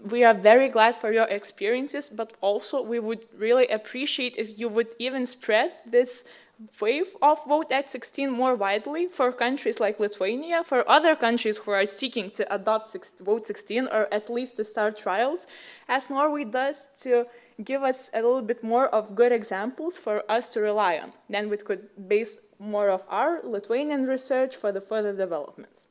we are very glad for your experiences, but also we would really appreciate if you would even spread this wave of vote at 16 more widely for countries like Lithuania, for other countries who are seeking to adopt vote 16 or at least to start trials, as Norway does, to give us a little bit more of good examples for us to rely on. Then we could base more of our Lithuanian research for the further developments.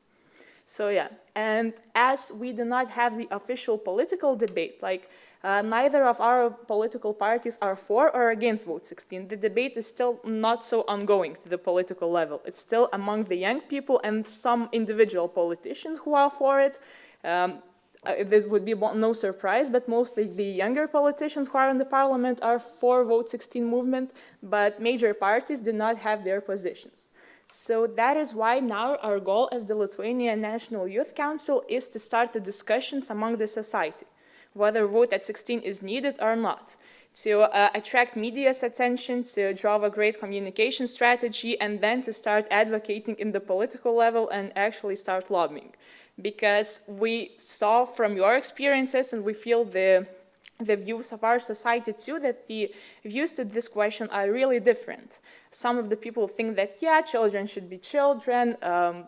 So yeah, and as we do not have the official political debate, like neither of our political parties are for or against vote 16, the debate is still not so ongoing to the political level. It's still among the young people and some individual politicians who are for it. This would be no surprise, but mostly the younger politicians who are in the parliament are for vote 16 movement, but major parties do not have their positions. So that is why now our goal as the Lithuanian National Youth Council is to start the discussions among the society, whether vote at 16 is needed or not, to attract media's attention, to draw a great communication strategy, and then to start advocating in the political level and actually start lobbying. Because we saw from your experiences, and we feel the views of our society too, that the views to this question are really different. Some of the people think that, yeah, children should be children,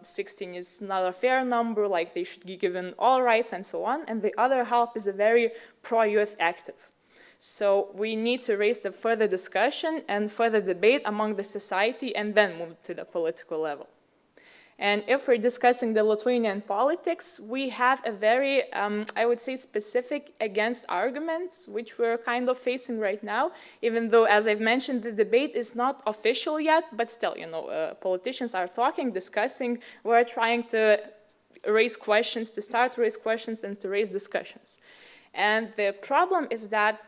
16 is not a fair number, like they should be given all rights and so on, and the other half is a very pro-youth active. So we need to raise the further discussion and further debate among the society and then move to the political level. And if we're discussing the Lithuanian politics, we have a very, I would say, specific against arguments, which we're kind of facing right now, even though, as I've mentioned, the debate is not official yet, but still, you know, politicians are talking, discussing, we're trying to raise questions, to start to raise questions and to raise discussions. And the problem is that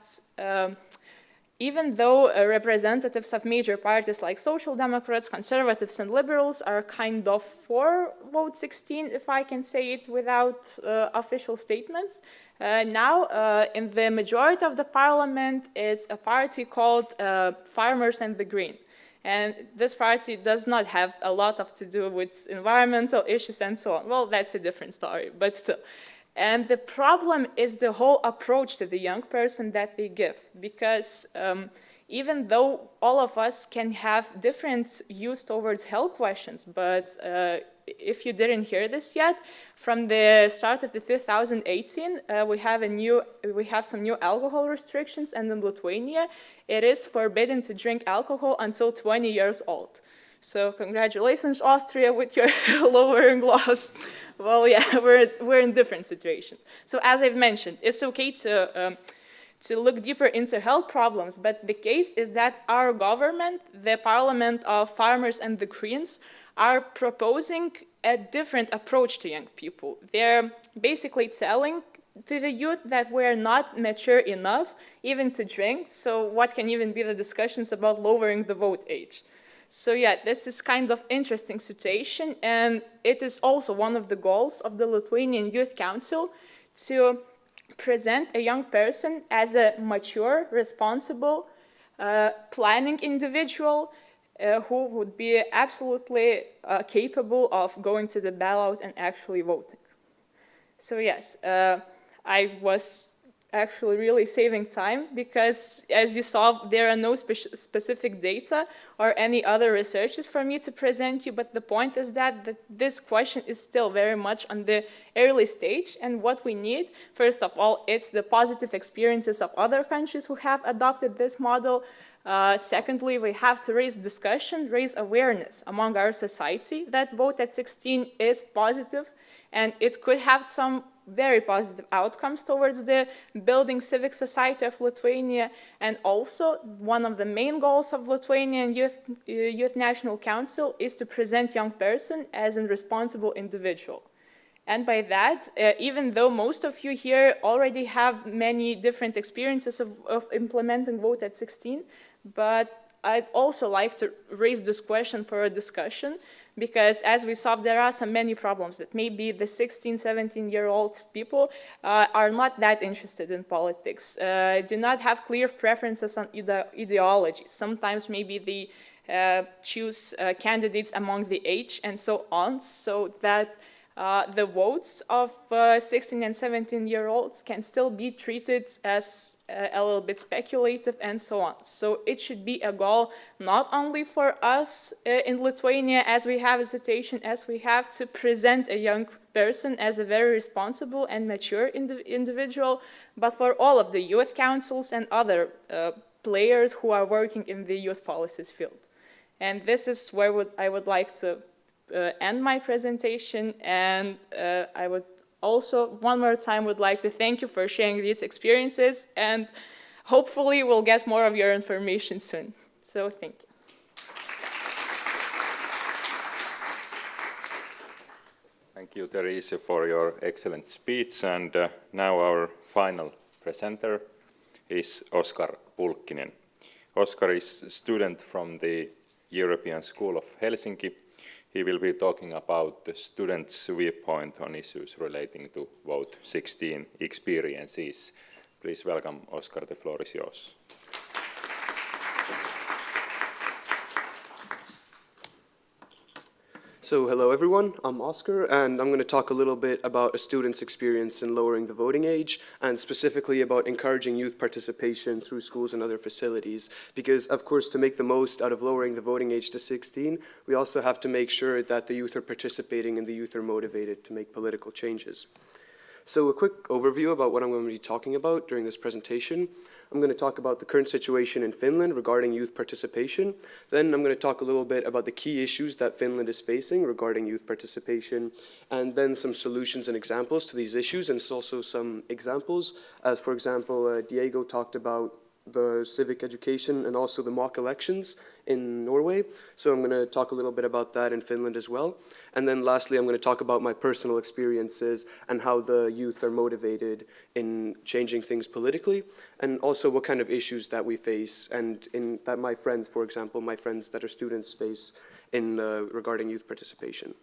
even though representatives of major parties like Social Democrats, Conservatives, and Liberals are kind of for vote 16, if I can say it without official statements, now in the majority of the parliament is a party called Farmers and the Green. And this party does not have a lot to do with environmental issues and so on. Well, that's a different story, but still. And the problem is the whole approach to the young person that they give, because even though all of us can have different views towards health questions, but if you didn't hear this yet, from the start of the 2018, we have some new alcohol restrictions, and in Lithuania, it is forbidden to drink alcohol until 20 years old. So congratulations, Austria, with your lowering laws. Well, yeah, we're in different situations. So as I've mentioned, it's okay to look deeper into health problems, but the case is that our government, the Parliament of Farmers and the Greens, are proposing a different approach to young people. They're basically telling to the youth that we're not mature enough even to drink, so what can even be the discussions about lowering the vote age? So yeah, this is kind of interesting situation, and it is also one of the goals of the Lithuanian Youth Council to present a young person as a mature, responsible, planning individual who would be absolutely capable of going to the ballot and actually voting. So yes, I was actually really saving time because, as you saw, there are no specific data or any other researches for me to present you, but the point is that this question is still very much on the early stage, and what we need, first of all, it's the positive experiences of other countries who have adopted this model, Secondly, we have to raise discussion, raise awareness among our society that vote at 16 is positive, and it could have some very positive outcomes towards the building civic society of Lithuania. And also, one of the main goals of Lithuanian Youth National Council is to present young person as a responsible individual. And by that, even though most of you here already have many different experiences of implementing vote at 16, but I'd also like to raise this question for a discussion, because as we saw, there are so many problems that maybe the 16, 17-year-old people are not that interested in politics, do not have clear preferences on ideologies. Sometimes maybe they choose candidates among the age and so on, so that the votes of 16 and 17-year-olds can still be treated as a little bit speculative and so on. So it should be a goal not only for us in Lithuania, as we have a situation as we have, to present a young person as a very responsible and mature individual, but for all of the youth councils and other players who are working in the youth policies field. And this is where I would like to end my presentation, and I would also one more time would like to thank you for sharing these experiences, and hopefully we'll get more of your information soon. So thank you. Thank you, Teresa, for your excellent speech. And now our final presenter is Oskar Pulkkinen. Oskar is a student from the European School of Helsinki. He will be talking about the students' viewpoint on issues relating to Vote 16 experiences. Please welcome Oskar, the floor is yours. So hello everyone, I'm Oscar, and I'm going to talk a little bit about a student's experience in lowering the voting age, and specifically about encouraging youth participation through schools and other facilities. Because of course, to make the most out of lowering the voting age to 16, we also have to make sure that the youth are participating and the youth are motivated to make political changes. So a quick overview about what I'm going to be talking about during this presentation. I'm going to talk about the current situation in Finland regarding youth participation. Then I'm going to talk a little bit about the key issues that Finland is facing regarding youth participation, and then some solutions and examples to these issues, and also some examples, as for example, Diego talked about the civic education and also the mock elections in Norway. So I'm going to talk a little bit about that in Finland as well. And then lastly, I'm going to talk about my personal experiences and how the youth are motivated in changing things politically, and also what kind of issues that we face and that my friends, for example, my friends that are students face in regarding youth participation.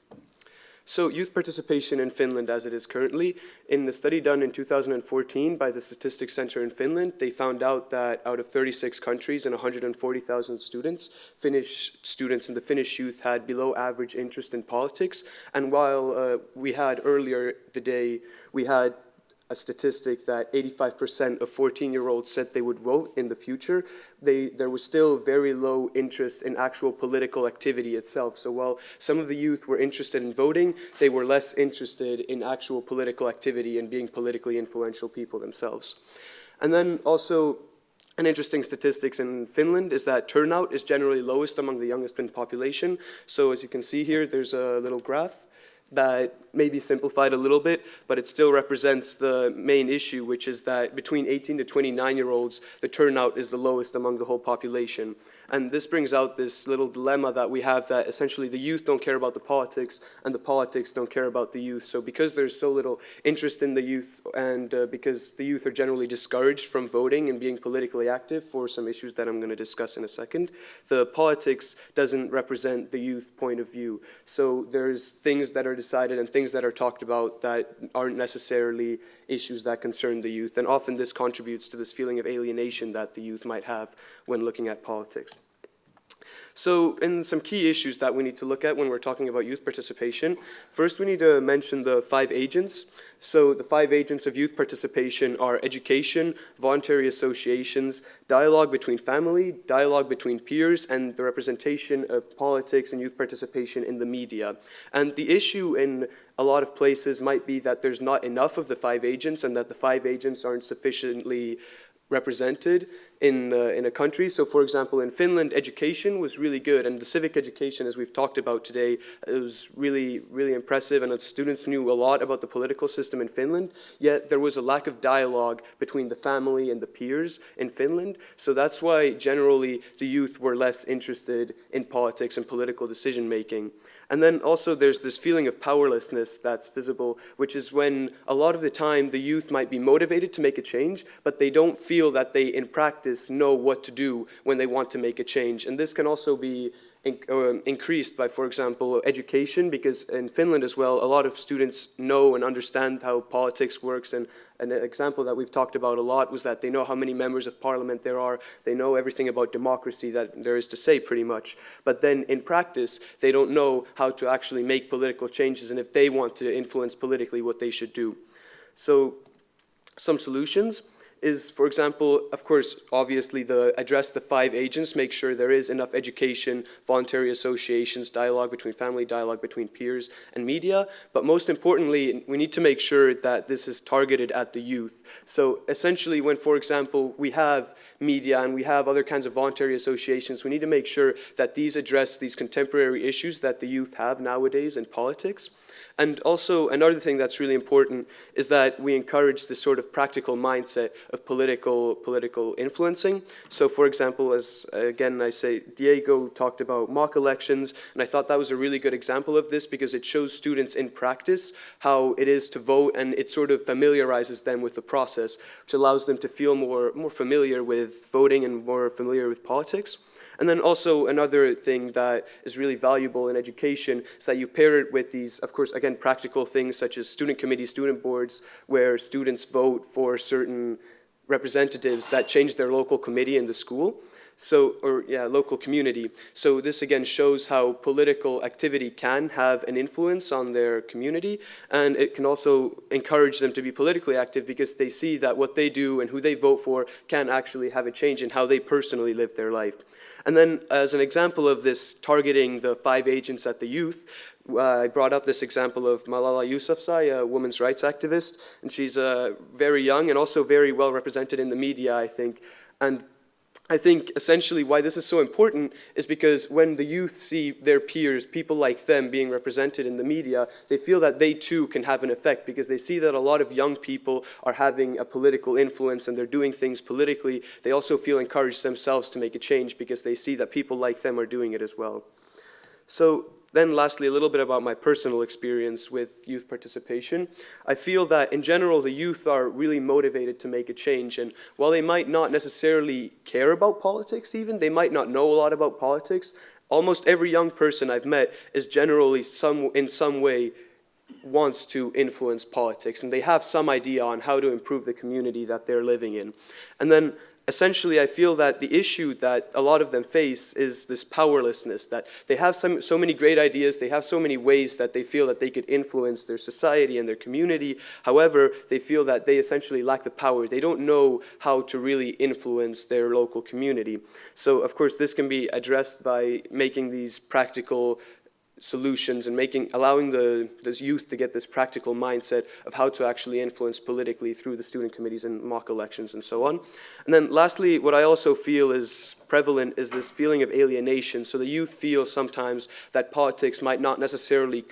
So youth participation in Finland as it is currently, in the study done in 2014 by the Statistics Center in Finland, they found out that out of 36 countries and 140,000 students, Finnish students in the Finnish youth had below average interest in politics. And while we had earlier the day, we had a statistic that 85% of 14-year-olds said they would vote in the future, there was still very low interest in actual political activity itself. So while some of the youth were interested in voting, they were less interested in actual political activity and being politically influential people themselves. And then also, an interesting statistics in Finland is that turnout is generally lowest among the youngest in population. So as you can see here, there's a little graph that may be simplified a little bit, but it still represents the main issue, which is that between 18 to 29-year-olds, the turnout is the lowest among the whole population. And this brings out this little dilemma that we have, that essentially the youth don't care about the politics and the politics don't care about the youth. So because there's so little interest in the youth, and because the youth are generally discouraged from voting and being politically active for some issues that I'm going to discuss in a second, the politics doesn't represent the youth point of view. So there's things that are decided and things that are talked about that aren't necessarily issues that concern the youth. And often this contributes to this feeling of alienation that the youth might have when looking at politics. So in some key issues that we need to look at when we're talking about youth participation, first we need to mention the 5 agents. So the 5 agents of youth participation are education, voluntary associations, dialogue between family, dialogue between peers, and the representation of politics and youth participation in the media. And the issue in a lot of places might be that there's not enough of the 5 agents and that the 5 agents aren't sufficiently represented in a country. So for example, in Finland, education was really good, and the civic education, as we've talked about today, it was really, really impressive, and the students knew a lot about the political system in Finland, yet there was a lack of dialogue between the family and the peers in Finland. So that's why generally the youth were less interested in politics and political decision making. And then also there's this feeling of powerlessness that's visible, which is when a lot of the time the youth might be motivated to make a change, but they don't feel that they in practice know what to do when they want to make a change. And this can also be increased by, for example, education, because in Finland as well, a lot of students know and understand how politics works. And an example that we've talked about a lot was that they know how many members of parliament there are. They know everything about democracy that there is to say, pretty much. But then in practice, they don't know how to actually make political changes and if they want to influence politically what they should do. So some solutions is, for example, of course, obviously, address the 5 agents, make sure there is enough education, voluntary associations, dialogue between family, dialogue between peers and media. But most importantly, we need to make sure that this is targeted at the youth. So essentially, when, for example, we have media and we have other kinds of voluntary associations, we need to make sure that these address these contemporary issues that the youth have nowadays in politics. And also, another thing that's really important is that we encourage this sort of practical mindset of political influencing. So, for example, as again I say, Diego talked about mock elections, and I thought that was a really good example of this because it shows students in practice how it is to vote, and it sort of familiarizes them with the process, which allows them to feel more familiar with voting and more familiar with politics. And then also another thing that is really valuable in education is that you pair it with these, of course, again, practical things such as student committees, student boards, where students vote for certain representatives that change their local committee in the school. So, local community. So this again shows how political activity can have an influence on their community, and it can also encourage them to be politically active because they see that what they do and who they vote for can actually have a change in how they personally live their life. And then as an example of this targeting the 5 agents at the youth, I brought up this example of Malala Yousafzai, a women's rights activist, and she's very young and also very well represented in the media, I think. And I think essentially why this is so important is because when the youth see their peers, people like them being represented in the media, they feel that they too can have an effect because they see that a lot of young people are having a political influence and they're doing things politically. They also feel encouraged themselves to make a change because they see that people like them are doing it as well. So then lastly, a little bit about my personal experience with youth participation. I feel that in general, the youth are really motivated to make a change. And while they might not necessarily care about politics even, they might not know a lot about politics, almost every young person I've met is generally in some way wants to influence politics. And they have some idea on how to improve the community that they're living in. And then essentially, I feel that the issue that a lot of them face is this powerlessness, that they have so many great ideas, they have so many ways that they feel that they could influence their society and their community. However, they feel that they essentially lack the power. They don't know how to really influence their local community. So, of course, this can be addressed by making these practical solutions and allowing the youth to get this practical mindset of how to actually influence politically through the student committees and mock elections and so on. And then lastly, what I also feel is prevalent is this feeling of alienation. So the youth feel sometimes that politics might not necessarily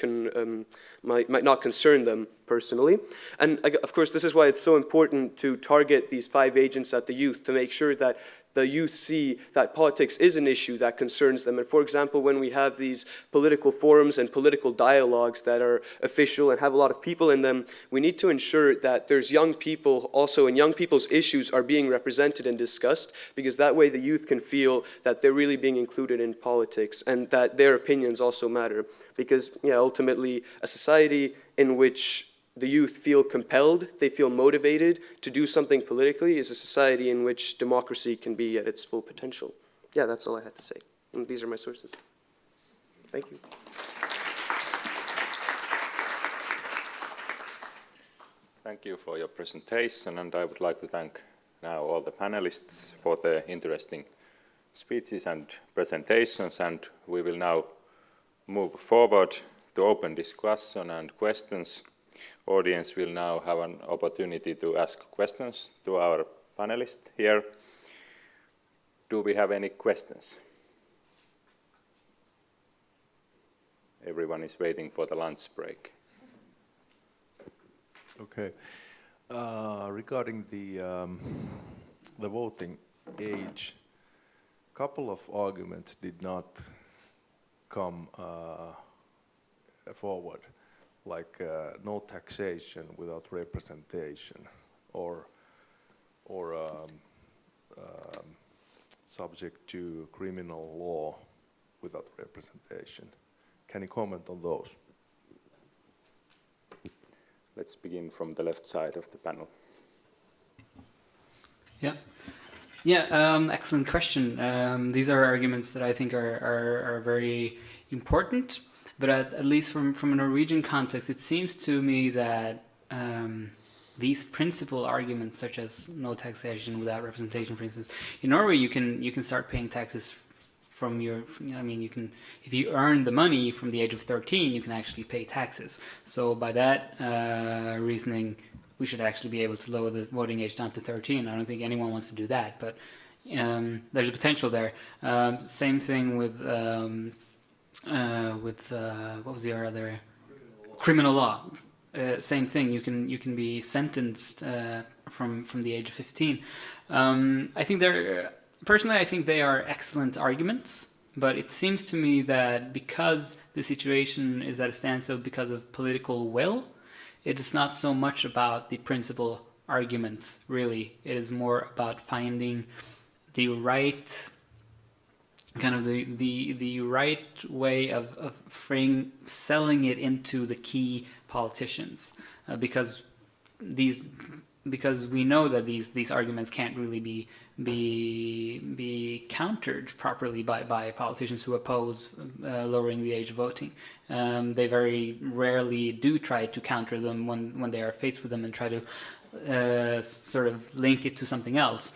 might not concern them personally. And of course, this is why it's so important to target these 5 agents at the youth to make sure that the youth see that politics is an issue that concerns them. And for example, when we have these political forums and political dialogues that are official and have a lot of people in them, we need to ensure that there's young people also, and young people's issues are being represented and discussed, because that way the youth can feel that they're really being included in politics and that their opinions also matter. Because ultimately, a society in which the youth feel compelled, they feel motivated to do something politically is a society in which democracy can be at its full potential. Yeah, that's all I had to say. And these are my sources. Thank you. Thank you for your presentation, and I would like to thank now all the panelists for their interesting speeches and presentations, and we will now move forward to open discussion and questions. Audience will now have an opportunity to ask questions to our panelists here. Do we have any questions? Everyone is waiting for the lunch break. Okay. Regarding the voting age, a couple of arguments did not come forward, like no taxation without representation, or subject to criminal law without representation. Can you comment on those? Let's begin from the left side of the panel. Yeah, excellent question. These are arguments that I think are very important, but at least from a Norwegian context, it seems to me that these principal arguments, such as no taxation without representation, for instance, in Norway you can start paying taxes from your, you can, if you earn the money from the age of 13, you can actually pay taxes. So by that reasoning, we should actually be able to lower the voting age down to 13. I don't think anyone wants to do that, but there's a potential there. Same thing with what was the other? Criminal law. Same thing. You can be sentenced from the age of 15. I think personally, I think they are excellent arguments. But it seems to me that because the situation is at a standstill because of political will, it is not so much about the principal arguments, really. It is more about finding the right kind of the right way of selling it into the key politicians, because we know that these arguments can't really be countered properly by politicians who oppose lowering the age of voting. They very rarely do try to counter them when they are faced with them and try to sort of link it to something else.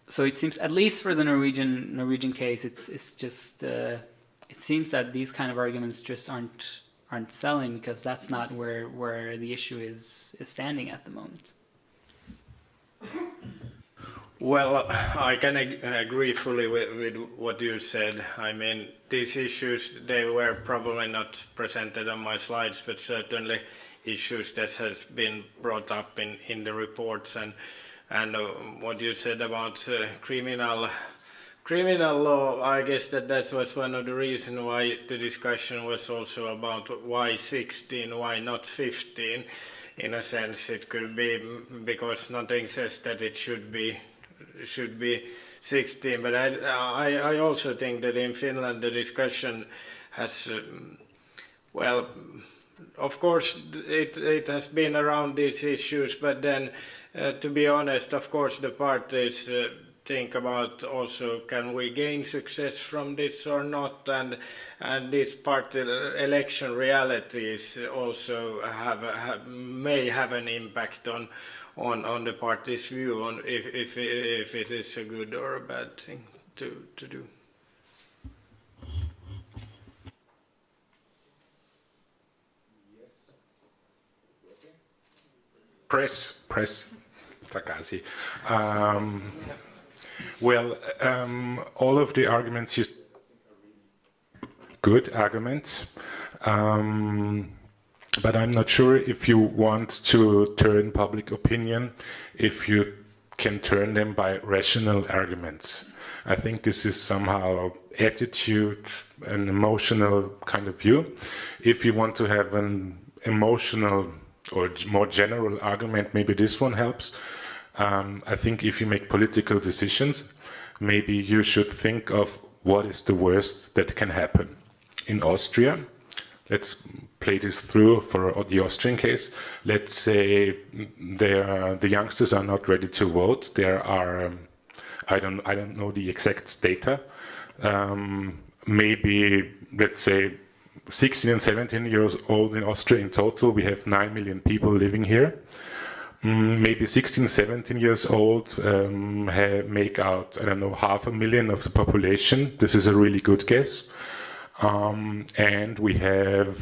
So it seems, at least for the Norwegian case, it's just it seems that these kind of arguments just aren't selling, because that's not where the issue is standing at the moment. Well, I can agree fully with what you said. I mean, these issues, they were probably not presented on my slides, but certainly issues that has been brought up in the reports, and what you said about criminal law, I guess that was one of the reasons why the discussion was also about why 16, why not 15. In a sense, it could be because nothing says that it should be 16, but I also think that in Finland the discussion has, well, of course it has been around these issues, but then to be honest, of course the parties think about also, can we gain success from this or not, and these party election realities also may have an impact on the party's view on if it is a good or a bad thing to do. Press, takaisin. Well, all of the arguments you good arguments, but I'm not sure if you want to turn public opinion, if you can turn them by rational arguments. I think this is somehow attitude, an emotional kind of view. If you want to have an emotional or more general argument, maybe this one helps. I think if you make political decisions, maybe you should think of what is the worst that can happen. In Austria, let's play this through for the Austrian case. Let's say the youngsters are not ready to vote. There are, I don't know the exact data. Maybe, let's say, 16 and 17 years old in Austria in total. We have 9 million people living here. Maybe 16, 17 years old make out, I don't know, 500,000 of the population. This is a really good guess. And we have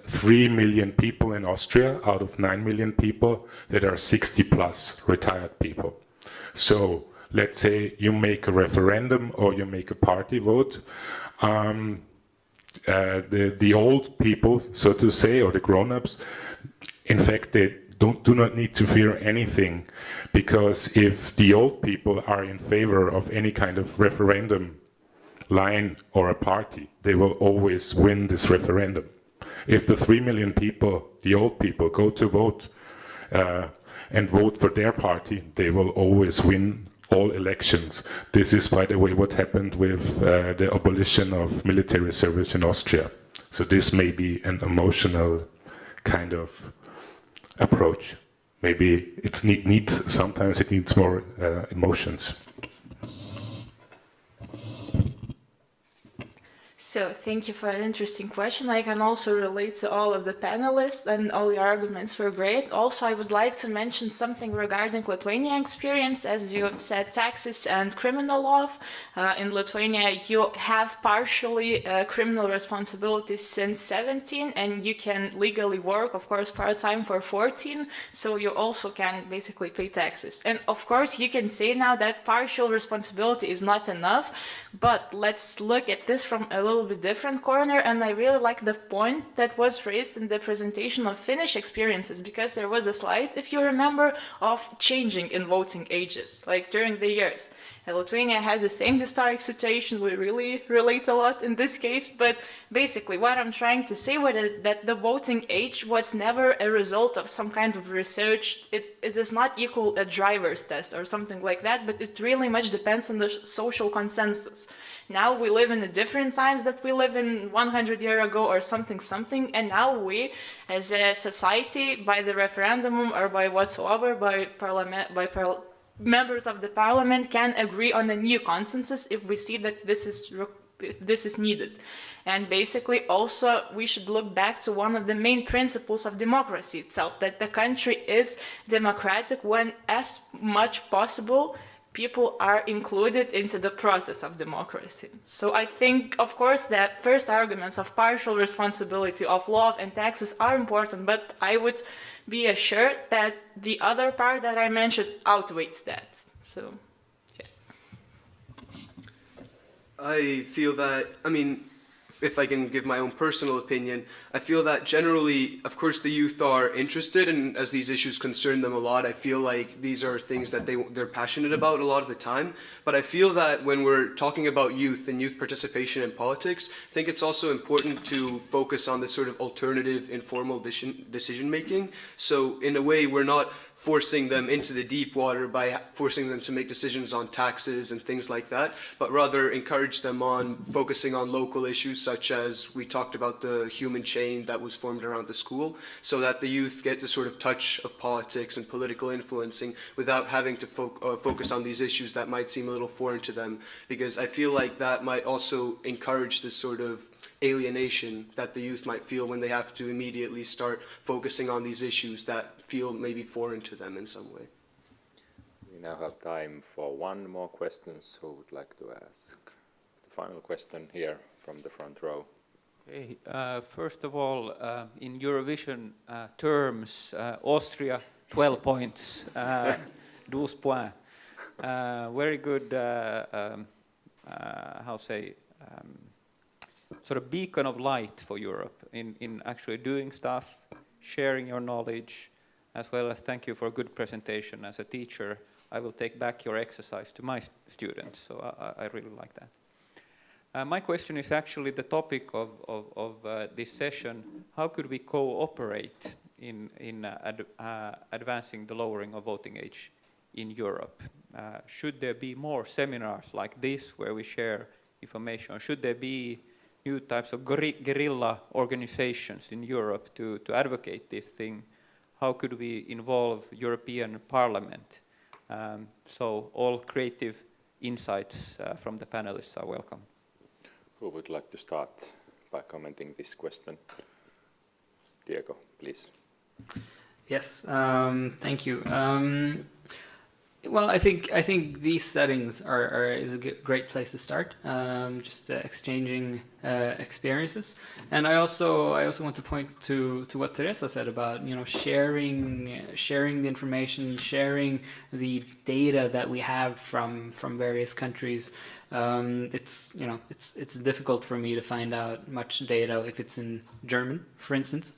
3 million people in Austria out of 9 million people that are 60 plus retired people. So let's say you make a referendum or you make a party vote, the old people, so to say, or the grown-ups, in fact, they do not need to fear anything, because if the old people are in favor of any kind of referendum line or a party, they will always win this referendum. If the 3 million people, the old people, go to vote and vote for their party, they will always win all elections. This is, by the way, what happened with the abolition of military service in Austria. So this may be an emotional kind of approach. Maybe it needs, sometimes it needs more emotions. So thank you for an interesting question. I can also relate to all of the panelists, and all your arguments were great. Also, I would like to mention something regarding Lithuanian experience. As you have said, taxes and criminal law. In Lithuania, you have partially criminal responsibilities since 17, and you can legally work, of course, part-time for 14. So you also can basically pay taxes. And of course, you can say now that partial responsibility is not enough, but let's look at this from a little bit different corner. And I really like the point that was raised in the presentation of Finnish experiences, because there was a slide, if you remember, of changing in voting ages, like during the years. And Lithuania has the same historic situation. We really relate a lot in this case, but basically what I'm trying to say with it, that the voting age was never a result of some kind of research. It is not equal a driver's test or something like that, but it really much depends on the social consensus. Now we live in a different times that we live in 100 years ago or something, and now we, as a society, by the referendum or by whatsoever, by members of the parliament, can agree on a new consensus if we see that this is needed. And basically also we should look back to one of the main principles of democracy itself, that the country is democratic when as much possible people are included into the process of democracy. So I think, of course, that first arguments of partial responsibility of law and taxes are important, but I would be assured that the other part that I mentioned outweighs that. So, yeah. I feel that, if I can give my own personal opinion, I feel that generally, of course, the youth are interested, and as these issues concern them a lot, I feel like these are things that they're passionate about a lot of the time. But I feel that when we're talking about youth and youth participation in politics, I think it's also important to focus on this sort of alternative, informal decision-making. So in a way, we're not forcing them into the deep water by forcing them to make decisions on taxes and things like that, but rather encourage them on focusing on local issues, such as we talked about the human chain that was formed around the school, so that the youth get the sort of touch of politics and political influencing without having to focus on these issues that might seem a little foreign to them, because I feel like that might also encourage this sort of alienation that the youth might feel when they have to immediately start focusing on these issues that feel maybe foreign to them in some way. We now have time for one more question. Who would like to ask? The final question here from the front row. Okay, first of all, in Eurovision terms, Austria, 12 points, 12 points. Very good, sort of beacon of light for Europe in actually doing stuff, sharing your knowledge, as well as thank you for a good presentation. As a teacher, I will take back your exercise to my students, so I really like that. My question is actually the topic of this session. How could we cooperate in advancing the lowering of voting age in Europe? Should there be more seminars like this where we share information? Should there be new types of guerrilla organizations in Europe to advocate this thing? How could we involve European Parliament? So all creative insights from the panelists are welcome. Who would like to start by commenting this question? Diego, please. Yes, thank you. Well, I think these settings is a great place to start. Just exchanging experiences, and I also want to point to what Teresa said about sharing the information, sharing the data that we have from various countries. It's difficult for me to find out much data if it's in German, for instance.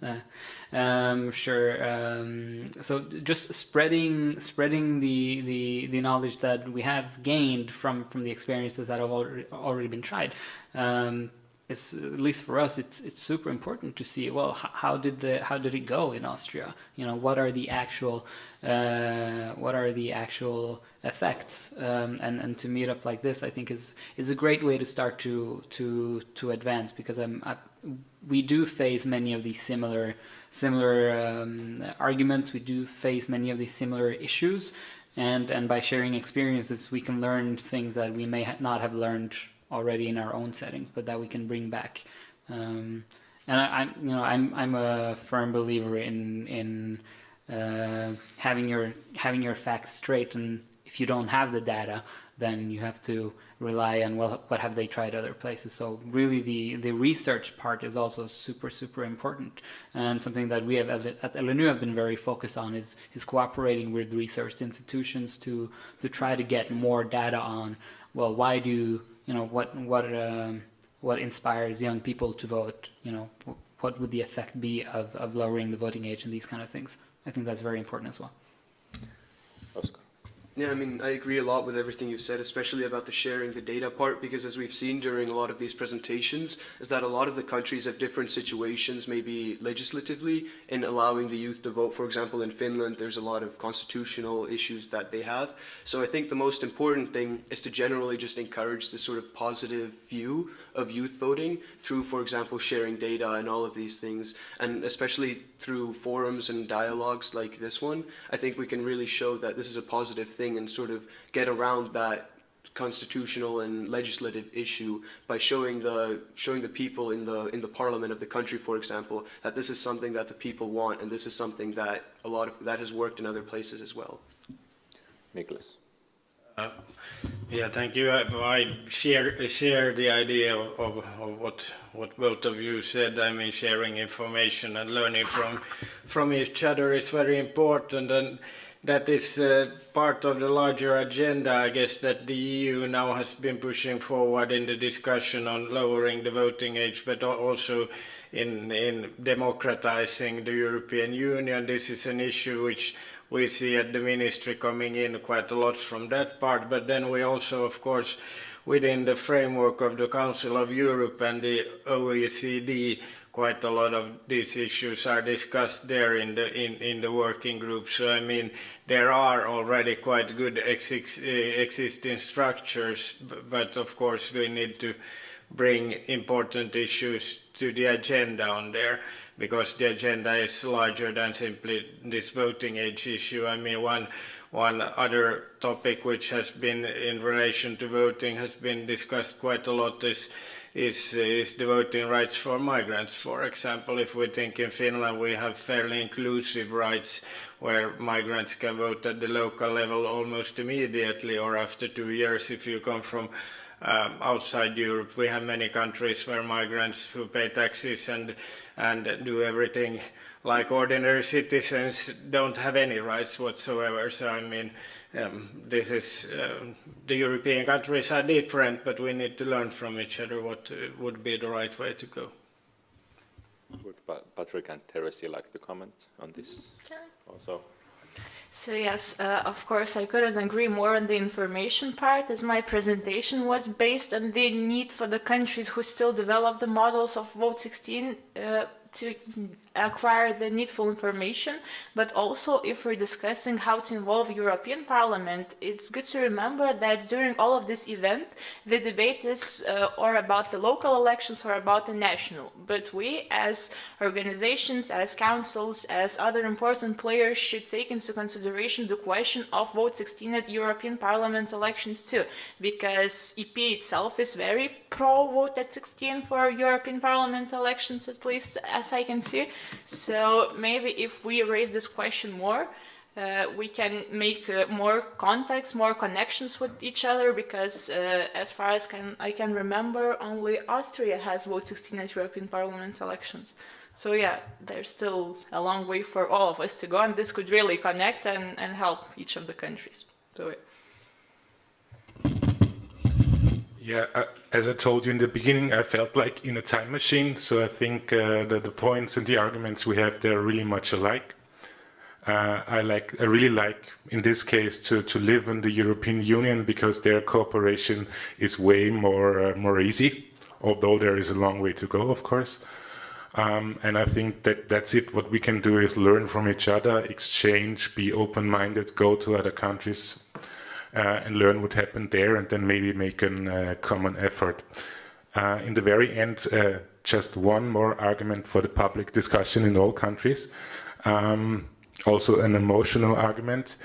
So just spreading the knowledge that we have gained from the experiences that have already been tried. It's, at least for us, it's super important to see, well, how did it go in Austria? What are the actual effects? And to meet up like this, I think is a great way to start to advance, because we do face many of these similar arguments. We do face many of these similar issues, and by sharing experiences, we can learn things that we may not have learned already in our own settings, but that we can bring back. And I'm a firm believer in having your facts straight, and if you don't have the data, then you have to rely on, well, what have they tried other places. So really the research part is also super important, and something that we have at LNU have been very focused on is cooperating with research institutions to try to get more data on, well, why do what inspires young people to vote, what would the effect be of lowering the voting age and these kind of things. I think that's very important as well. Oscar. Yeah, I mean, I agree a lot with everything you said, especially about the sharing the data part, because as we've seen during a lot of these presentations, is that a lot of the countries have different situations, maybe legislatively, in allowing the youth to vote. For example, in Finland, there's a lot of constitutional issues that they have. So I think the most important thing is to generally just encourage this sort of positive view of youth voting through, for example, sharing data and all of these things, and especially through forums and dialogues like this one. I think we can really show that this is a positive thing and sort of get around that constitutional and legislative issue by showing the people in the parliament of the country, for example, that this is something that the people want, and this is something that that has worked in other places as well. Nicholas. Yeah, thank you. I share the idea of what both of you said. I mean, sharing information and learning from each other is very important, and that is part of the larger agenda, I guess, that the EU now has been pushing forward in the discussion on lowering the voting age, but also in democratizing the European Union. This is an issue which we see at the ministry coming in quite a lot from that part, but then we also, of course, within the framework of the Council of Europe and the OECD, quite a lot of these issues are discussed there in the working group. So I mean, there are already quite good existing structures, but of course we need to bring important issues to the agenda on there, because the agenda is larger than simply this voting age issue. I mean, one other topic which has been in relation to voting has been discussed quite a lot is the voting rights for migrants. For example, if we think in Finland, we have fairly inclusive rights where migrants can vote at the local level almost immediately, or after 2 years if you come from outside Europe. We have many countries where migrants who pay taxes and do everything like ordinary citizens don't have any rights whatsoever. So I mean, this is the European countries are different, but we need to learn from each other what would be the right way to go. Would Patrick and Teresa like to comment on this also? So yes, of course, I couldn't agree more on the information part, as my presentation was based on the need for the countries who still develop the models of Vote 16 to acquire the needful information. But also, if we're discussing how to involve European Parliament, it's good to remember that during all of this event, the debate is or about the local elections or about the national. But we, as organizations, as councils, as other important players, should take into consideration the question of Vote 16 at European Parliament elections too, because EP itself is very pro-Vote at 16 for European Parliament elections, at least as I can see. So maybe if we raise this question more, we can make more contacts, more connections with each other, because as far as I can remember, only Austria has vote 16 at European Parliament elections. So yeah, there's still a long way for all of us to go, and this could really connect and help each of the countries. So yeah. Yeah, as I told you in the beginning, I felt like in a time machine, so I think that the points and the arguments we have, they're really much alike. I really like, in this case, to live in the European Union, because their cooperation is way more easy, although there is a long way to go, of course. And I think that's it. What we can do is learn from each other, exchange, be open-minded, go to other countries, and learn what happened there, and then maybe make a common effort. In the very end, just one more argument for the public discussion in all countries. Also an emotional argument.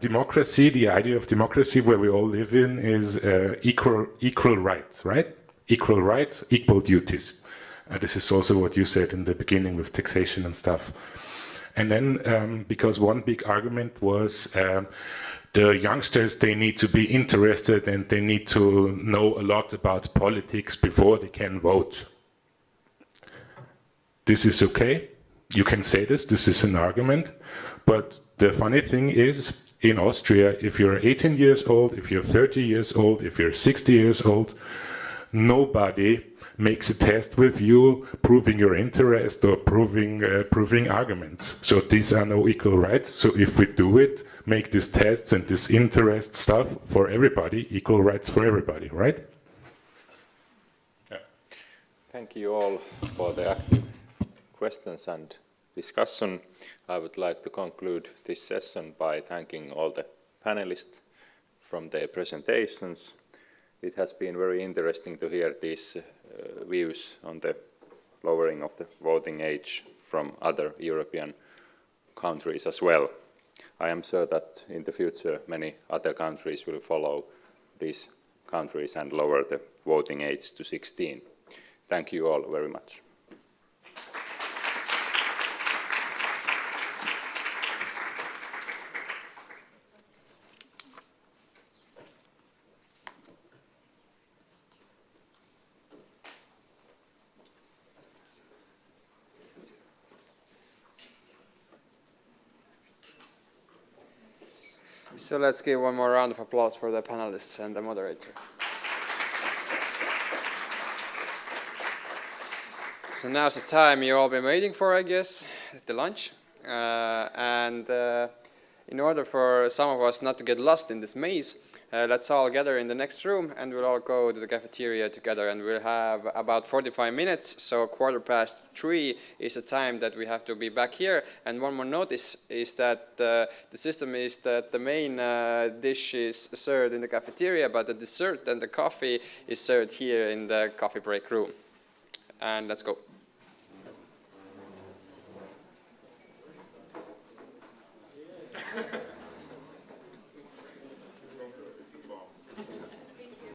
Democracy, the idea of democracy where we all live in, is equal rights, right? Equal rights, equal duties. This is also what you said in the beginning with taxation and stuff. And then, because one big argument was the youngsters, they need to be interested and they need to know a lot about politics before they can vote. This is okay. You can say this is an argument. But the funny thing is, in Austria, if you're 18 years old, if you're 30 years old, if you're 60 years old, nobody makes a test with you proving your interest or proving arguments. So these are no equal rights. So if we do it, make these tests and this interest stuff for everybody, equal rights for everybody, right? Yeah. Thank you all for the active questions and discussion. I would like to conclude this session by thanking all the panelists from their presentations. It has been very interesting to hear these views on the lowering of the voting age from other European countries as well. I am sure that in the future many other countries will follow these countries and lower the voting age to 16. Thank you all very much. So let's give one more round of applause for the panelists and the moderator. So now's the time you all been waiting for, I guess, the lunch. In order for some of us not to get lost in this maze, let's all gather in the next room and we'll all go to the cafeteria together, and we'll have about 45 minutes, so 3:15 is the time that we have to be back here. And one more notice is that the system is that the main dish is served in the cafeteria, but the dessert and the coffee is served here in the coffee break room. And let's go.